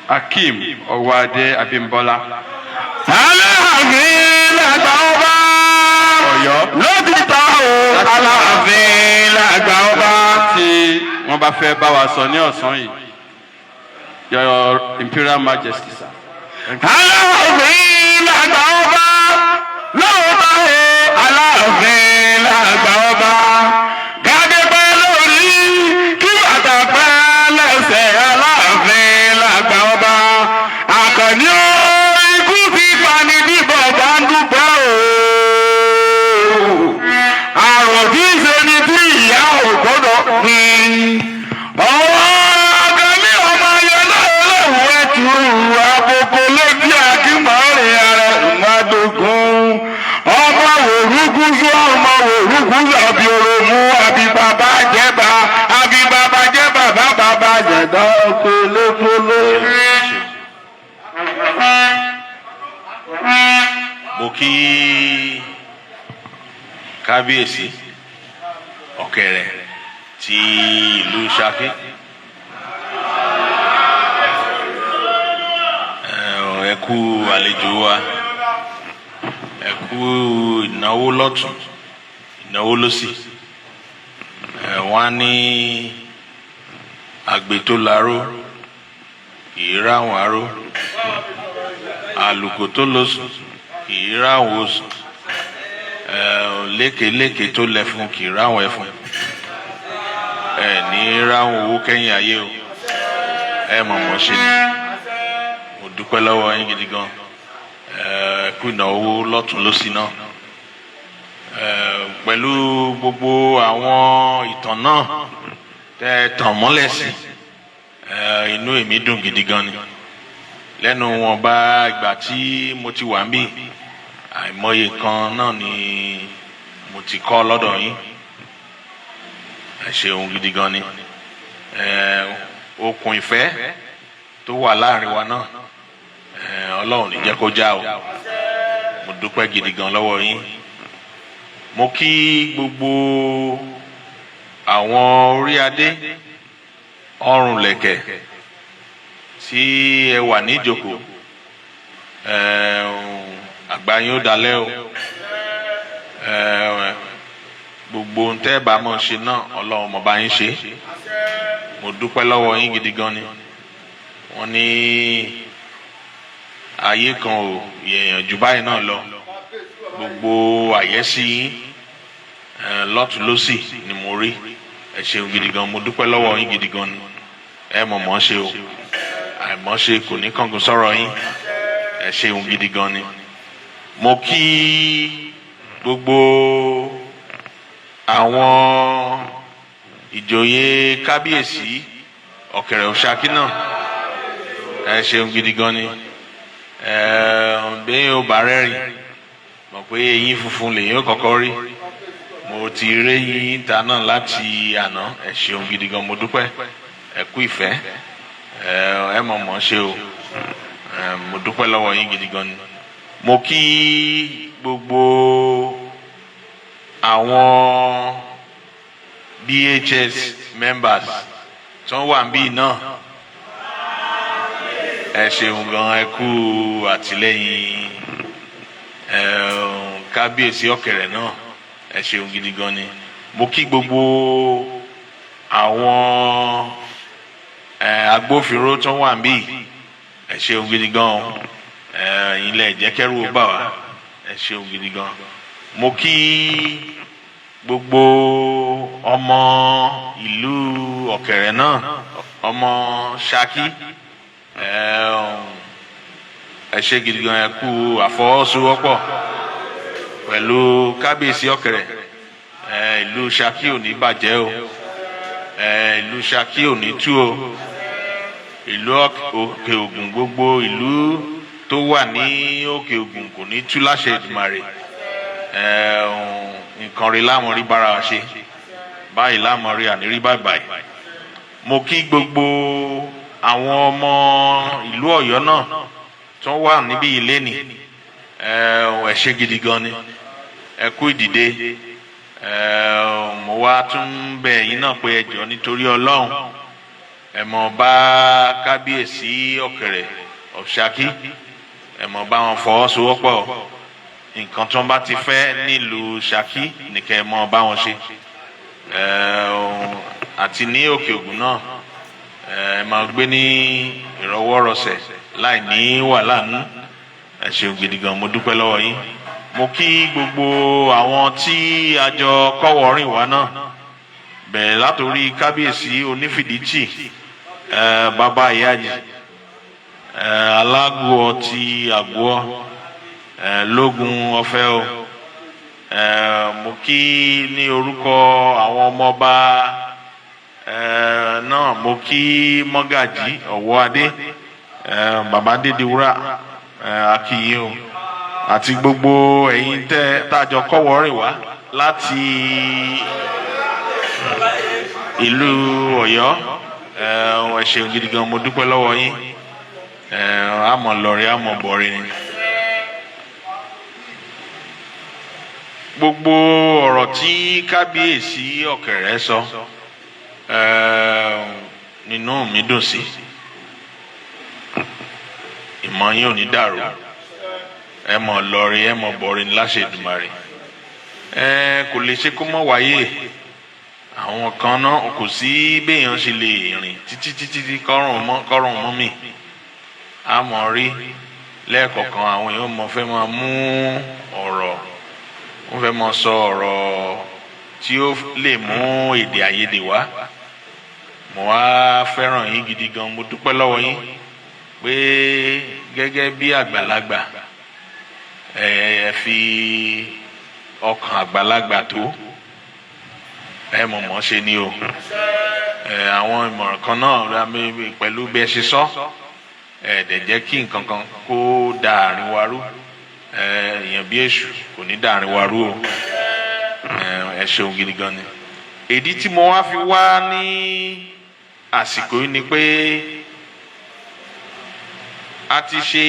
Speaker 1: Akeem Owoade Abimbola.
Speaker 12: Alaafin làgbà ọba.
Speaker 1: Ọ̀yọ́.
Speaker 12: Lótìtọ́ o. Alaafin làgbà ọba.
Speaker 1: Tí wọ́n bá fẹ́ bá wa sọ ní ọ̀sán yìí. Your Imperial Majesty, sir.
Speaker 12: Alaafin làgbà ọba. Lóòótọ́ o. Alaafin làgbà ọba. Gàdé pẹ́ lórí kí bàtà pẹ́ lẹ́sẹ̀. Alaafin làgbà ọba. Àkànní o. Ikú ti pani bíbọ̀ bá ń dúpẹ́ o. Àrùn tí ń ṣe ni tí ìyá ò gbọ́dọ̀ pín. Ọwọ́ Àkànní ọmọ yẹn náà lẹ́wọ̀ ẹ̀tù àkókò létí àkímọ̀ọ́rẹ̀ ara ìmọ̀dógún. Ọmọ wòrúkú sún ọmọ wòrúkú àbí òròmú àbí bàbá jẹba àbí bàbá jẹ bàbá bàbá jẹ̀dá pélépélé.
Speaker 4: Mo kí kábíyèsí Ọ̀kẹ̀rẹ̀ ti ìlú Ṣakí. Ẹ kú àlejò wa, ẹ kú ìnáwó lọ́tún ìnáwó lósì. Wọ́n á ní àgbè tó laró kì í ráwọn aró, àlùkò tó lóṣù kì í ráwọn oṣù, lékeléke tó lẹ́fun kì í ráwọn ẹfun. Ní ráwọn owó kẹ́yìn ayé o, ẹ mọ̀mọ́ ṣe ni. Mo dúpẹ́ lọ́wọ́ yín gidi gan kú ìnáwó lọ́tún lósì náà pẹ̀lú gbogbo àwọn ìtàn náà tẹ́ tàn mọ́lẹ̀ sí inú èmi dùn gidi gan ni lẹ́nu wọn bá ìgbà tí mo ti wà ń bì àìmọye kan náà ni mo ti kọ́ lọ́dọ̀ yín ẹ ṣeun gidi gan ni okùn ìfẹ́ tó wà láàrin wa náà ọlọ́run ní jẹ́ kó já o mo dúpẹ́ gidi gan lọ́wọ́ yín mo kí gbogbo àwọn orí adé ọrùn lẹ̀kẹ̀ tí ẹ wà ní ìjókòó àgbà yín ó dalẹ́ o gbogbo ohun tẹ́ ẹ bá mọ̀ ṣe náà ọlọ́run mo bá yín ṣe mo dúpẹ́ lọ́wọ́ yín gidi gan ni wọ́n ní ayé kan ò yẹ̀yàn jù báyìí náà lọ gbogbo àyẹ́sí yín lọ́tún lósì ni mo rí ẹ ṣeun gidi gan mo dúpẹ́ lọ́wọ́ yín gidi gan ni ẹ mọ̀ mọ́ ṣe o àìmọ́ ṣe kò ní kángun sọ̀rọ̀ yín ẹ ṣeun gidi gan ni mo kí gbogbo àwọn ìjòyè kábíyèsí ọ̀kẹ̀rẹ̀ òṣàkí náà ẹ ṣeun gidi gan ni bẹ́ẹ̀ ó bá rẹ́rìn mọ̀ pé eyín funfun lèyìn ó kọ́kọ́ rí mo ti rí yín ta náà láti àná ẹ ṣeun gidi gan mo dúpẹ́ ẹ kú ìfẹ́ ẹ mọ̀ mọ́ ṣe o mo dúpẹ́ lọ́wọ́ yín gidi gan ni mo kí gbogbo àwọn BHS members tó wà níbí náà ẹ ṣeun gan ẹ kú àtìlẹ́yìn kábíyèsí ọ̀kẹ̀rẹ̀ náà ẹ ṣeun gidi gan ni mo kí gbogbo àwọn agbófinró tó wà níbí ẹ ṣeun gidi gan ilẹ̀ ìjẹ́kẹ́rù ó bà wá ẹ ṣeun gidi gan mo kí gbogbo ọmọ ìlú ọ̀kẹ̀rẹ̀ náà ọmọ Ṣakí ẹ ṣe gidi gan ẹ kú àfọwọ́sowọ́pọ̀ pẹ̀lú kábíyèsí ọ̀kẹ̀rẹ̀ ìlú Ṣakí ò ní bàjẹ́ o ìlú Ṣakí ò ní tú o ìlú Òkè-Ògùn gbogbo ìlú tó wà ní Òkè-Ògùn kò ní tú láṣẹ Èdùmàrè nǹkan rí láwọn rí bára wa ṣe báyìí láwọn rí ànírí báyìí mo kí gbogbo àwọn ọmọ ìlú Ọ̀yọ́ náà tó wà níbí ilé ni ẹ ṣe gidi gan ni ẹ kú ìdìde mo wá tún bẹ̀ yín náà pé ẹ jọ̀ọ́ nítorí Ọlọ́run ẹ mọ̀ bá kábíyèsí ọ̀kẹ̀rẹ̀ ọ̀ṣákí ẹ mọ̀ bá wọn fọwọ́sowọ́pọ̀ nǹkan tó ń bá ti fẹ́ nílùú Ṣakí nìkẹ́ ẹ mọ̀ bá wọn ṣe àti ní Òkè-Ògùn náà ẹ máa gbé ní ìrọwọ́rọsẹ̀ láì ní wàhálà nù ẹ ṣeun gidi gan mo dúpẹ́ lọ́wọ́ yín mo kí gbogbo àwọn tí a jọ kọ́wọ́rìn wá náà bẹ̀rẹ̀ látòrí kábíyèsí onífìdítì bàbá ìyájì alágùọ ti àgùọ lógun ọ̀fẹ́ o mo kí ní orúkọ àwọn ọmọọba náà mo kí mọ́gàjí Owoade bàbá Dédéwúrà akíyìn o àti gbogbo ẹ̀yin tájọ kọ́wọ́rìn wá láti ìlú Ọ̀yọ́ ẹ ṣeun gidi gan mo dúpẹ́ lọ́wọ́ yín àmọ́ lọrin àmọ́ bọrin ni gbogbo ọ̀rọ̀ tí kábíyèsí ọ̀kẹ̀rẹ̀ sọ nínú mi dùn sí ìmọ̀ yín ò ní dàrú ẹ mọ̀ lọrin ẹ mọ̀ bọrin láṣẹ Èdùmàrè kò lè ṣe kó mọ́ wáyé àwọn kan náà kò sí béèyàn ṣe lè rìn títí kọ́rùn mọ́ mi a mọ̀ rí lẹ́ẹ̀kọ̀ọ̀kan àwọn èèyàn mọ̀ fẹ́ máa mú ọ̀rọ̀ wọ́n fẹ́ máa sọ ọ̀rọ̀ tí ó lè mú èdè àìyedè wá mo wá fẹ́ràn yín gidi gan mo dúpẹ́ lọ́wọ́ yín pé gẹ́gẹ́ bí àgbàlagbà ẹ fi ọkàn àgbàlagbà tó ẹ mọ̀mọ́ ṣe ni o àwọn ìmọ̀ràn kan náà pẹ̀lú bí ẹ ṣe sọ ẹ dẹ̀ jẹ́ kí nǹkan kan kó da àárín wa rú èèyàn bí èṣù kò ní da àárín wa rú o ẹ ṣeun gidi gan ni. ìdí tí mo wá fi wá ní àsìkò yìí ni pé a ti ṣe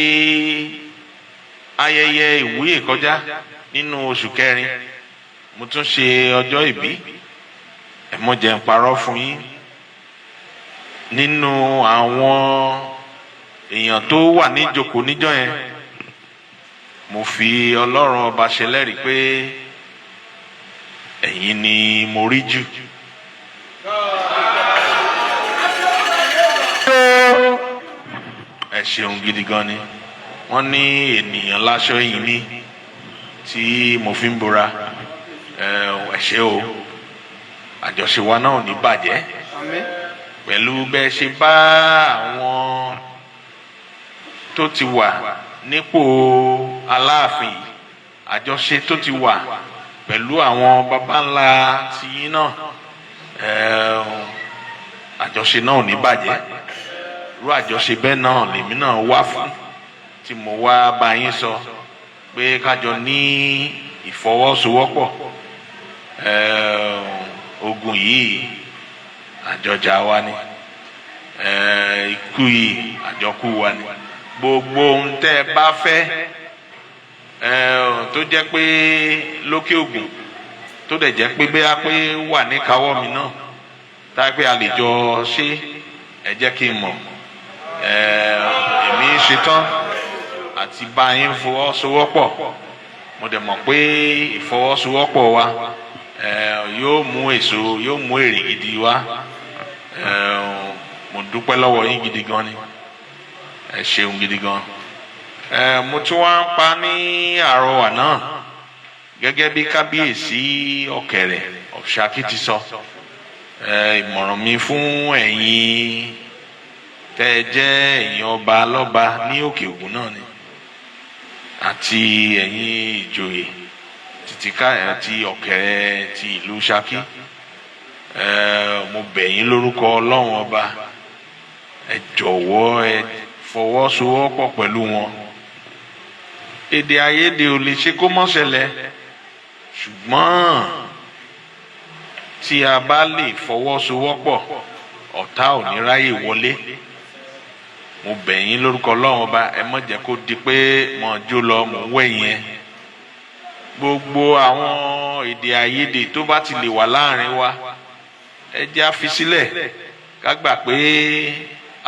Speaker 4: ayẹyẹ ìwúyè kọjá nínú oṣù kẹrin mo tún ṣe ọjọ́ ìbí ẹ mọ̀ jẹ́ n parọ́ fún yín nínú àwọn èèyàn tó wà níjókòó níjọ́ yẹn mo fi Ọlọ́run ọba ṣẹlẹ́rìí pé ẹ̀yin ni mo rí jù. ẹ ṣeun gidi gan ni wọ́n ní ènìyàn láṣọ yìí ní tí mo fi ń bora ẹ ṣé o àjọṣe wa náà ò ní bàjẹ́ pẹ̀lú bẹ́ẹ̀ ṣe bá àwọn tó ti wà nípò Aláàfin àjọṣe tó ti wà pẹ̀lú àwọn baba ńlá tiyín náà àjọṣe náà ò ní bàjẹ́ irú àjọṣe bẹ́ẹ̀ náà lèmi náà wá fún tí mo wá bá yín sọ pé kájọ ní ìfọwọ́sowọ́pọ̀ ogun yìí àjọjà wa ni ikú yìí àjọkú wa ni gbogbo ohun tẹ́ ẹ bá fẹ́ tó jẹ́ pé lókè ògùn tó dẹ̀ jẹ́ pé bẹ́ẹ̀ pé wà ní káwọ́ mi náà tá a pé a lè jọ ṣe ẹ jẹ́ kí n mọ̀ èmi ṣetán àti bá yín fọwọ́sowọ́pọ̀ mo dẹ̀ mọ̀ pé ìfọwọ́sowọ́pọ̀ wa yóò mú èso yóò mú èrè gidi wá mo dúpẹ́ lọ́wọ́ yín gidi gan ni ẹ ṣeun gidi gan mo tún wá ń pa ní àrọwà náà gẹ́gẹ́ bí kábíyèsí ọ̀kẹ̀rẹ̀ ọ̀ṣákí ti sọ ìmọ̀ràn mi fún ẹ̀yin tẹ́ ẹ jẹ́ ẹ̀yin ọba lọ́ba ní Òkè-Ògùn náà ni àti ẹ̀yin ìjòyè tìtìká ti ọ̀kẹ̀rẹ̀ ti ìlú Ṣakí mo bẹ̀ yín lórúkọ Ọlọ́run ọba ẹ jọ̀wọ́ ẹ fọwọ́sowọ́pọ̀ pẹ̀lú wọn èdè àìyedè ò lè ṣe kó má ṣẹlẹ̀ ṣùgbọ́n tí a bá lè fọwọ́sowọ́pọ̀ ọ̀tá ò ní ráyè wọlé mo bẹ̀ yín lórúkọ Ọlọ́run ọba ẹ má jẹ́ kó di pé mò ń jó lọ mò ń wẹ̀yìn ẹ gbogbo àwọn èdè àìyedè tó bá ti lè wà láàrin wa ẹ jẹ́ á fi sílẹ̀ ká gbà pé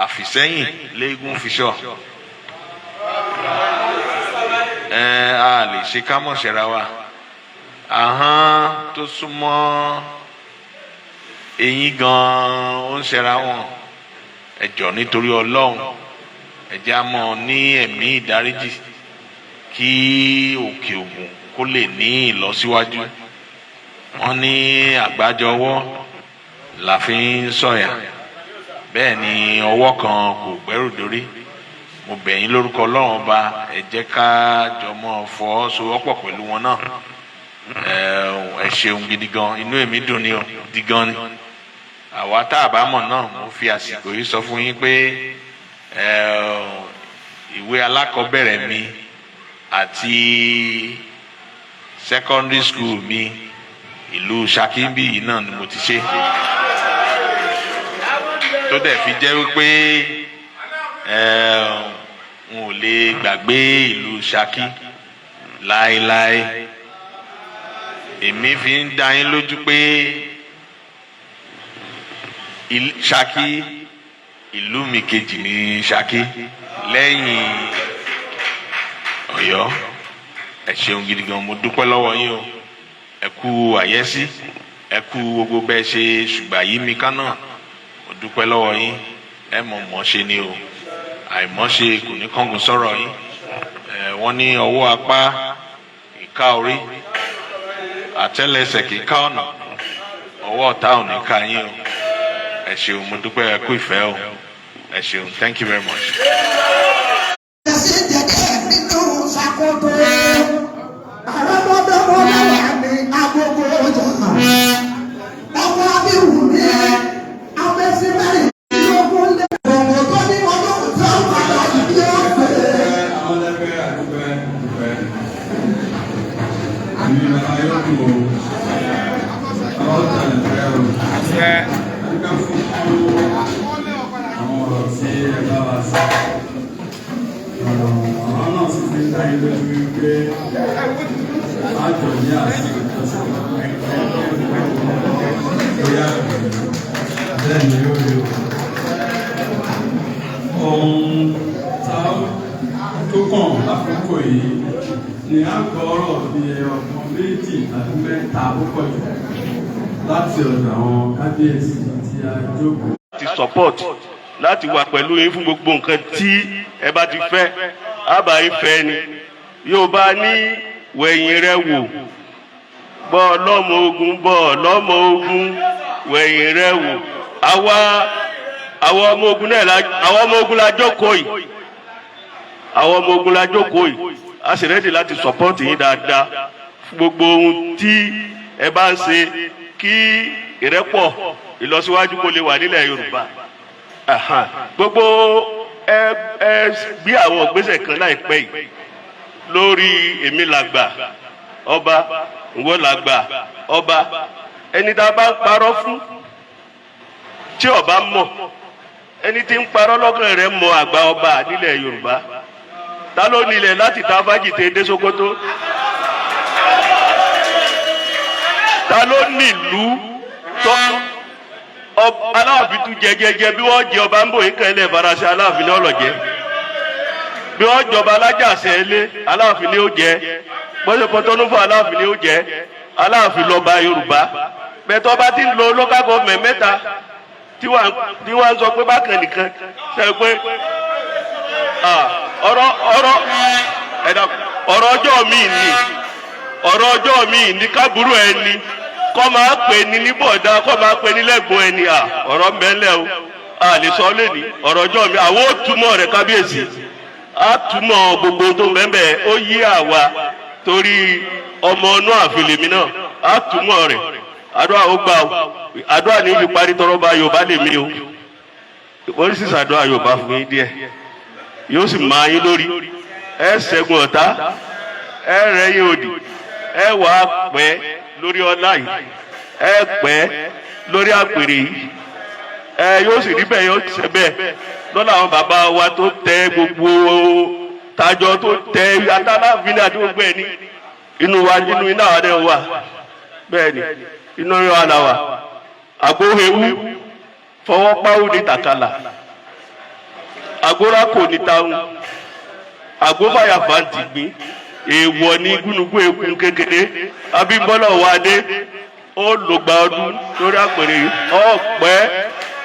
Speaker 4: àfìsẹ́yìn léegun fiṣọ a lè ṣe ká mọ̀ ṣẹ̀ra wa ahọ́n tó súnmọ́ eyín gan-an ó ń ṣẹ̀ra wọn ẹ jọ̀ọ́ nítorí Ọlọ́run ẹ jẹ́ á mọ̀ ní ẹ̀mí ìdáríjì kí Òkè-Ògùn kó lè ní ìlọsíwájú wọ́n ní àgbájọwọ́ la fi ń sọ̀yà bẹ́ẹ̀ ni ọwọ́ kan kò gbẹ́rù dórí mo bẹ̀ yín lórúkọ Ọlọ́run ọba ẹ jẹ́ ká jọmọ́ fọwọ́sowọ́pọ̀ pẹ̀lú wọn náà ẹ ṣeun gidi gan inú èmi dùn ní di gan ni àwa tá a bá mọ̀ náà mo fi àsìkò yìí sọ fún yín pé ìwé alákọ̀ọ́bẹ̀rẹ̀ mi àti secondary school mi ìlú Ṣakí yìí náà ni mo ti ṣe tó dẹ̀ fi jẹ́ wípé n ò lè gbàgbé ìlú Ṣakí láéláé èmi fi ń dá yín lójú pé Ṣakí ìlú mi kejì ní Ṣakí lẹ́yìn Ọ̀yọ́ ẹ ṣeun gidi gan mo dúpẹ́ lọ́wọ́ yín o ẹ kú àyẹ́sí ẹ kú gbogbo bẹ́ẹ̀ ṣe ṣùgbà yí mi ká náà mo dúpẹ́ lọ́wọ́ yín ẹ mọ̀ ṣe ni o àìmọ̀ṣe kò ní kángun sọ̀rọ̀ yín wọ́n ní ọwọ́ apá ìka orí àtẹ́lẹsẹ̀ kì í ká ọ̀nà ọwọ́ ọ̀tá ò ní ká yín o ẹ ṣeun mo dúpẹ́ ẹ kú ìfẹ́ o
Speaker 6: ẹ ṣeun, thank you very much.
Speaker 13: Ohun tó kàn lákòókò yìí ni a gbọ́rọ̀ bí ọmọ méjì tàbí mẹ́ta púpọ̀ jù láti ọ̀dọ̀ àwọn kábíyèsí tí a jókòó.
Speaker 5: Láti support láti wà pẹ̀lú yín fún gbogbo nǹkan tí ẹ bá ti fẹ́ àbá yín fẹ́ ni Yorùbá ní wẹ̀yìn rẹ wò bọ́ ọlọ́mọ ogun wẹ̀yìn rẹ wò àwọn ọmọ ogun náà àwọn ọmọ ogun la jókòó yìí àwọn ọmọ ogun la jókòó yìí a sì rẹ́dì láti support yín dáadáa fún gbogbo ohun tí ẹ bá ń ṣe kí ìrẹ́pọ̀ ìlọsíwájú kó lè wà nílẹ̀ Yorùbá gbogbo ẹ gbé àwọn ìgbésẹ̀ kan láìpẹ́ yìí lórí èmi làgbà ọba ìwọ làgbà ọba ẹni tá a bá ń parọ́ fún tí ọba mọ̀ ẹni tí ń parọ́ lọ́kàn rẹ̀ mọ àgbà ọba nílẹ̀ Yorùbá ta ló nílẹ̀ láti ta fájìtì dé Sókótó ta ló nílùú tó Aláàfin tún jẹjẹjẹ bí wọ́n jẹ ọba ń bò yín kẹ́lẹ́ Faransé Aláàfin ní ọlọ́jẹ́ bí wọ́n jọba alájàsẹ́ ilé Aláàfin ní ó jẹ bọ́sẹ̀ pọ́tọ́nú fún Aláàfin ní ó jẹ Aláàfin lọ́ba Yorùbá bẹ́tọ́ bá ti ń lo local government mẹ́ta tí wọ́n ń sọ pé bákan nìkan ṣe pé ọ̀rọ̀ ọjọ́ mi ní kábúrú ẹni kọ́ máa pè ní níbọ̀dá kọ́ máa pè ní lẹ́gbọ̀n ẹni ọ̀rọ̀ mẹ́lẹ̀ o a lè sọ lẹ́ni ọ̀rọ̀ ọjọ́ mi àwọn ò túmọ̀ rẹ̀ kábíyèsí a túmọ̀ gbogbo tó mẹ́mẹ́ ó yí àwa torí ọmọ inú àfìlèmí náà a túmọ̀ rẹ̀ àdúrà ó gbà o àdúrà ní ibi parí tọrọ bá Yorùbá lè mí o wọ́n sì ṣàdúrà Yorùbá fún yín díẹ̀ yóò sì máa yín lórí ẹ ṣẹ́gun ọ̀tá ẹ rẹ́yìn òdì ẹ wà á pẹ́ lórí ọlá yìí ẹ pẹ́ lórí àpèrè yìí ẹ yóò sì rí bẹ́ẹ̀ yóò ṣe bẹ́ẹ̀ lọ́la àwọn bàbá wa tó tẹ gbogbo tajọ tó tẹ Aláàfin àti gbogbo ẹ̀ ní inú iná wa dẹ̀ wà bẹ́ẹ̀ ni inú yọ ala wa agbóhewu fọwọ́ páwó ní tàkàlà agbóra kò ní táwọn agbófàyà fàǹtì gbìn èèwọ̀ ní gúnugún ekun kékeré Abimbola Owoade ó lògbà ọdún lórí àpèrè ọ̀pẹ́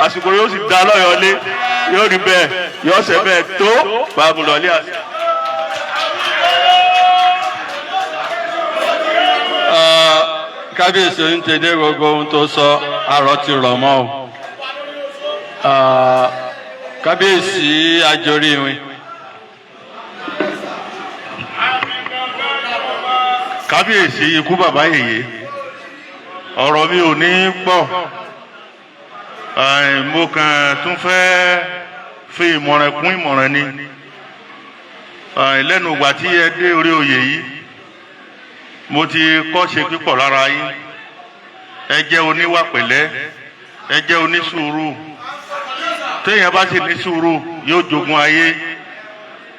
Speaker 5: àsìkò yóò sì dá lọ́yọ̀ọ́lé yóò rí bẹ́ẹ̀ yóò ṣe bẹ́ẹ̀ tó bàmùlọ́lé àṣẹ.
Speaker 1: kábíyèsí ń tẹ̀lé gbogbo ohun tó sọ àrò ti rọ̀ mọ́ o kábíyèsí àjòrí win.
Speaker 2: kábíyèsí ikú bàbá yèyé ọ̀rọ̀ mi ò ní pọ̀ mo kàn tún fẹ́ fi ìmọ̀ràn kún ìmọ̀ràn ni lẹ́nu ìgbà tí ẹ dé orí oyè yìí mo ti kọ́ ṣe pípọ̀ lára yín ẹ jẹ́ oníwà pẹ̀lẹ́ ẹ jẹ́ onísùúrù téèyàn bá sì ní sùúrù yóò jogún ayé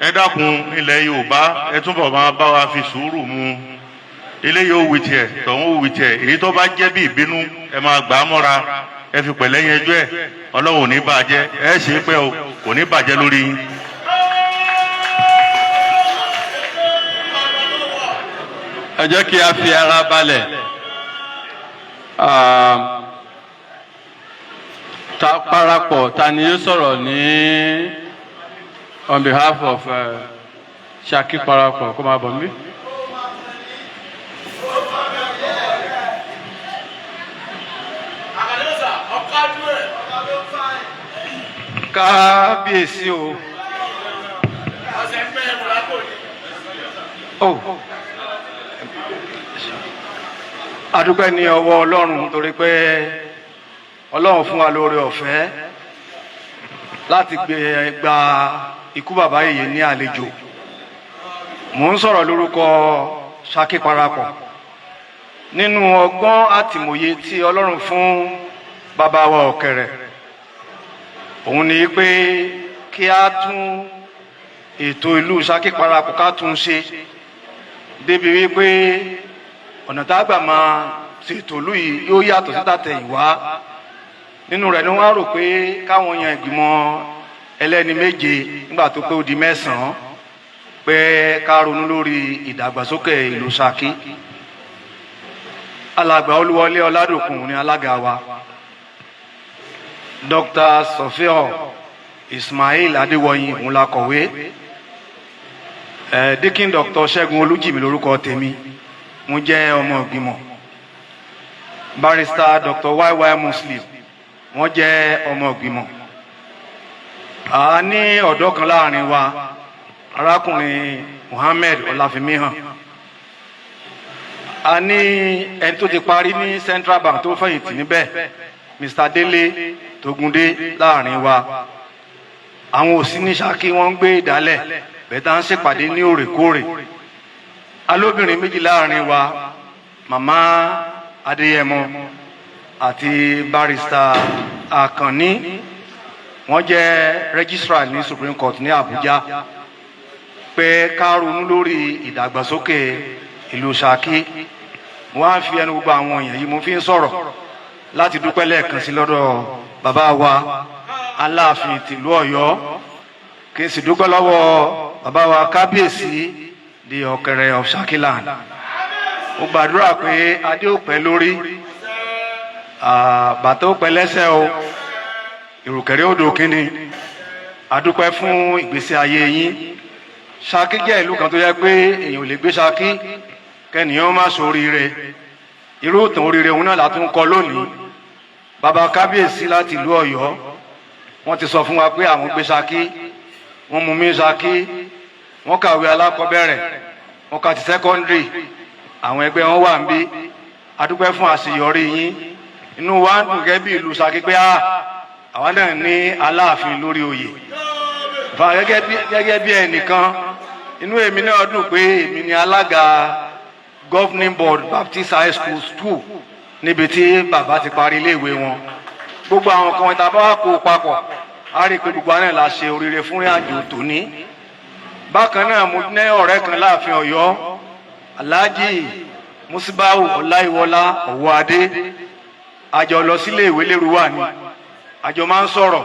Speaker 2: ẹ dákun ilẹ̀ Yorùbá ẹ túbọ̀ máa bá wa fi sùúrù mu eléyìí ó wí tiẹ̀ tọ̀hún ó wí tiẹ̀ èyí tó bá jẹ́ bí ìbínú ẹ máa gbà á mọ́ra ẹ fi pẹ̀lẹ́ yanjú ẹ̀ Ọlọ́run ò ní bàjẹ́ ẹ ṣe é pẹ́ o kò ní bàjẹ́ lórí yín.
Speaker 1: ẹ jẹ́ kí a fi ara balẹ̀ ta parapọ̀ ta ni yóò sọ̀rọ̀ ní on behalf of Ṣakí parapọ̀ kó máa bọ̀ mí.
Speaker 7: kábíyèsí o. adúpẹ́ ní ọwọ́ ọlọ́run torí pé ọlọ́run fún wa lóore ọ̀fẹ́ láti gba ikú bàbá yèyé ní àlejò. mò ń sọ̀rọ̀ lórúkọ Ṣakí Parapọ̀ nínú ọgbọ́n àtìmọ̀ye tí ọlọ́run fún bàbá wa ọ̀kẹ̀rẹ̀. òun ni pé kí a tún ètò ìlú Ṣakí Parapọ̀ ká tún ṣe débi wípé ọ̀nà tá a gbà máa ṣètò ìlú yìí yóò yàtọ̀ sí tàtẹ̀yìnwá. nínú rẹ̀ ni wọ́n á rò pé káwọn yan ìgbìmọ̀ ẹlẹ́ni méje nígbà tó pé ó di 9 pé ká ronú lórí ìdàgbàsókè ìlú Ṣakí. alàgbà Olúwọlé Ọládòkun ni alága wa. Dr. Sofio Ismail Adéwọyìn òun la kọ̀wé. Dikin Dr. Ṣẹ́gun Olújìmí lórúkọ tèmi, mo jẹ́ ọmọ ìgbìmọ̀. Barrister Dr. YY Muslim, wọ́n jẹ́ ọmọ ìgbìmọ̀. a ní ọ̀dọ́ kan láàrin wa, arákùnrin Muhammed Ọláfimíhàn. a ní ẹni tó ti parí ní Central Bank tó fẹ̀yìntì níbẹ̀, Mr. Délé Tógúndé láàrin wa. àwọn òsì ní Ṣakí wọ́n ń gbé ìdálẹ̀ bẹ́ẹ̀ ń ṣèpàdé ní òrèkóòrè. alóbìnrin méjì láàrin wa, Màmá Adéyẹmọ àti Barrister Àkànní, wọ́n jẹ́ registrar ní Supreme Court ní Abuja, pé ká ronú lórí ìdàgbàsókè ìlú Ṣakí. wọ́n á fi ẹnu gbogbo àwọn èèyàn yìí mo fi ń sọ̀rọ̀ láti dúpẹ́ lẹ́ẹ̀kan sí lọ́dọ̀ bàbá wa Aláàfin tìlú Ọ̀yọ́, kí n sì dúpẹ́ lọ́wọ́ bàbá wa kábíyèsí di Ọ̀kẹ̀rẹ̀ of Ṣakí land. mo gbàdúrà pé adé ò pẹ́ lórí, bàtà ó pẹ́ lẹ́sẹ̀ o, ìrùkẹ̀rẹ̀ odò kínní. adúpẹ́ fún ìgbésí ayé yín. Ṣakí jẹ́ ìlú kan tó yẹ pé èèyàn ò lè gbé Ṣakí kẹ́nìyàn má ṣoríire. irú ìtàn oríire òun náà la tún kọ lónìí. bàbá kábíyèsí láti ìlú Ọ̀yọ́, wọ́n ti sọ fún wa pé àwọn gbé Ṣakí, wọ́n mú mi Ṣakí, wọ́n kàwé alákọ̀ọ́bẹ̀rẹ̀, wọ́n kà ti sẹ́kọ́ndírì, àwọn ẹgbẹ́ wọn wà ń bí. adúpẹ́ fún àṣeyọrí yín. inú wa ń dùn gẹ́gẹ́ bí ìlú Ṣakí pé àwa náà ní Aláàfin lórí oyè. gẹ́gẹ́ bí ẹnìkan, inú èmi náà dùn pé èmi ni alága governing board Baptist High School 2 níbi tí bàbá ti parí iléèwé wọn. gbogbo àwọn kan ìta bá wà kó papọ̀, a rí i pé gbogbo àná la ṣe oríire fún ìrìnàjò tòní. bákan náà mo ní ọ̀rẹ́ kan láàfin Ọ̀yọ́, Alhaji Musibawu Ọláyíwọlá Owoade. àjọ lọ sílé ìwé lérúwà ni, àjọ máa ń sọ̀rọ̀,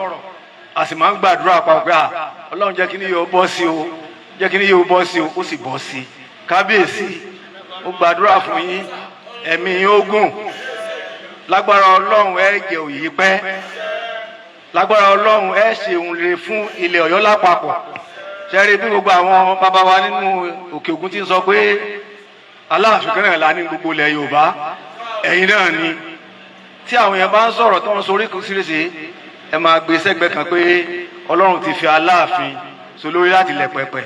Speaker 7: a sì máa ń gbàdúrà papọ̀ Ọlọ́run jẹ́ kí ni yóò bọ́ sí o, jẹ́ kí ni yóò bọ́ sí o, ó sì bọ́ sí. kábíyèsí, ó gbàdúrà fún yín, ẹ̀mí yín ó gùn. lágbára Ọlọ́run ẹ jẹ òyì pẹ́. lágbára Ọlọ́run ẹ ṣe ohun rere fún ilẹ̀ Ọ̀yọ́ lápapọ̀. ṣẹ́rí bí gbogbo àwọn bàbá wa nínú Òkèògùn ti ń sọ pé Aláàfin kan náà la ní gbogbo ilẹ̀ Yorùbá, ẹ̀yin náà ni. tí àwọn èèyàn bá ń sọ̀rọ̀ tó ń sorí kù síríṣi, ẹ máa gbé sẹ́gbẹ́ kan pé Ọlọ́run ti fi Aláàfin so lórí láti lẹ̀ pẹ̀pẹ̀.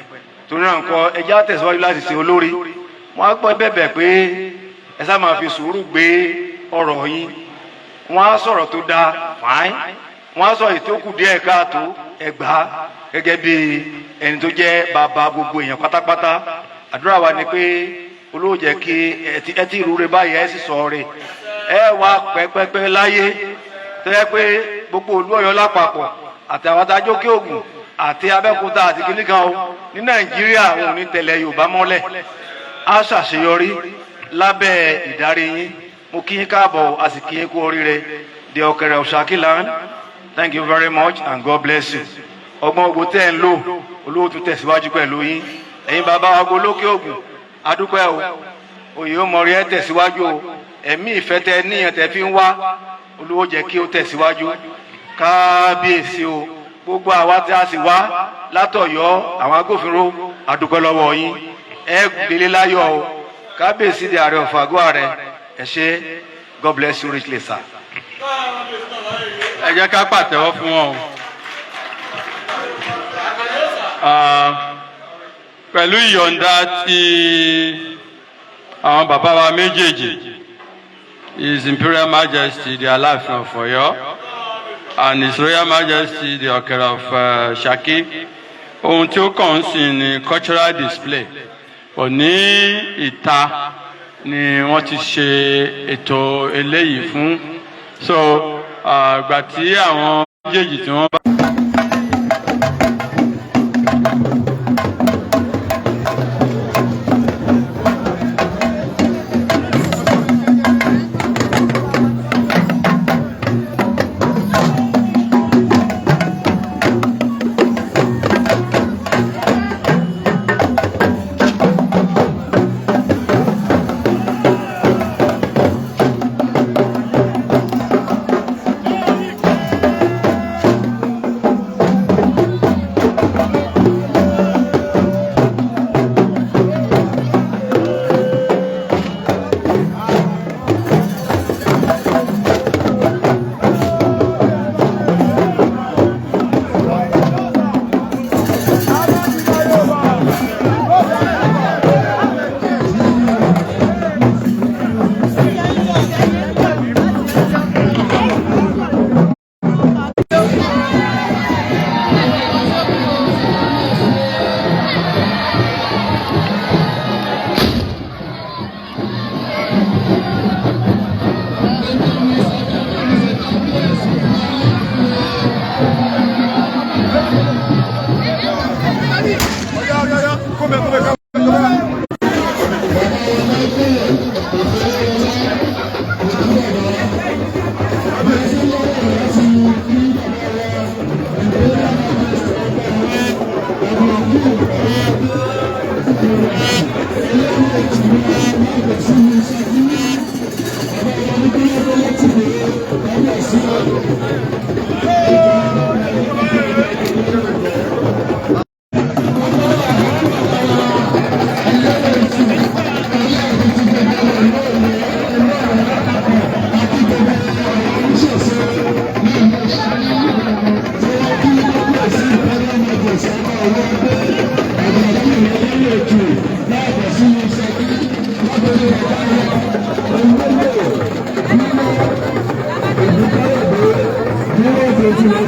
Speaker 7: torí náà nǹkan ẹjẹ́ àtẹ̀síwájú láti ṣe olórí. wọ́n á gbọ́ bẹ̀bẹ̀ pé ẹ sá máa fi sùúrù gbé ọ̀rọ̀ yín. wọ́n á sọ̀rọ̀ tó dáa fáin, wọ́n á sọ ìtókù díẹ̀ káàtó ẹgbàá, gẹ́gẹ́ bí ẹni tó jẹ́ bàbá gbogbo èèyàn pátápátá. àdúrà wa ni pé Olúwa jẹ́ kí ẹ ti rúre báyìí, ẹ sì sọ rẹ̀, ẹ wá pẹ́pẹ́pẹ́ láyé tó yẹ pé gbogbo ìlú Ọ̀yọ́ lápapọ̀ àti àwọn adájọ́ Okeogun àti Abẹ́òkúta àti kìnìkan o ní Nàìjíríà òun ní tẹ̀lé Yorùbá mọ́lẹ̀. a ṣàṣeyọrí lábẹ́ ìdarí yín. mo kí yín káàbọ̀, a sì kí yín kú oríire. the Ọ̀kẹ̀rẹ̀ of Ṣakí land, thank you very much and God bless you. ọgbọ́n ogun tẹ́ ń lò, Olúwa tún tẹ̀síwájú pẹ̀lú yín. ẹ̀yin bàbá wa gbọ́ Okeogun, adúpẹ́ o, òye ó mọ̀rí ẹ tẹ̀síwájú o. ẹ̀mí ìfẹ́ tẹ níyàn tẹ fi ń wá, Olúwa jẹ́ kí ó tẹ̀síwájú. kábíyèsí o, gbogbo àwa tí a sì wá látọ̀yọ́, àwọn agbófinró, adúpẹ́ lọ́wọ́ yín. ẹ gbélé láyọ̀ o. kábíyèsí di Ààrẹ ọ̀fàgọ́ ààrẹ, ẹ ṣé. God bless you richly sir.
Speaker 13: ẹ jẹ́ ká pàtẹ́wọ́ fún wọn o.
Speaker 1: pẹ̀lú ìyọ̀ǹda ti àwọn bàbá wa méjèèjì, His Imperial Majesty the Alaafin of Oyo and His Royal Majesty the Okere of Shaki, ohun tí ó kàn ń sìn ní cultural display. Òní ìta ni wọ́n ti ṣe ètò eléyìí fún. So ìgbà tí àwọn méjèèjì tí wọ́n bá.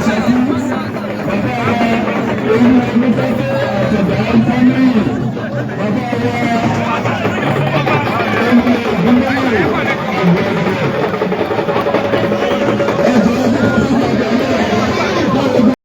Speaker 14: Thank you.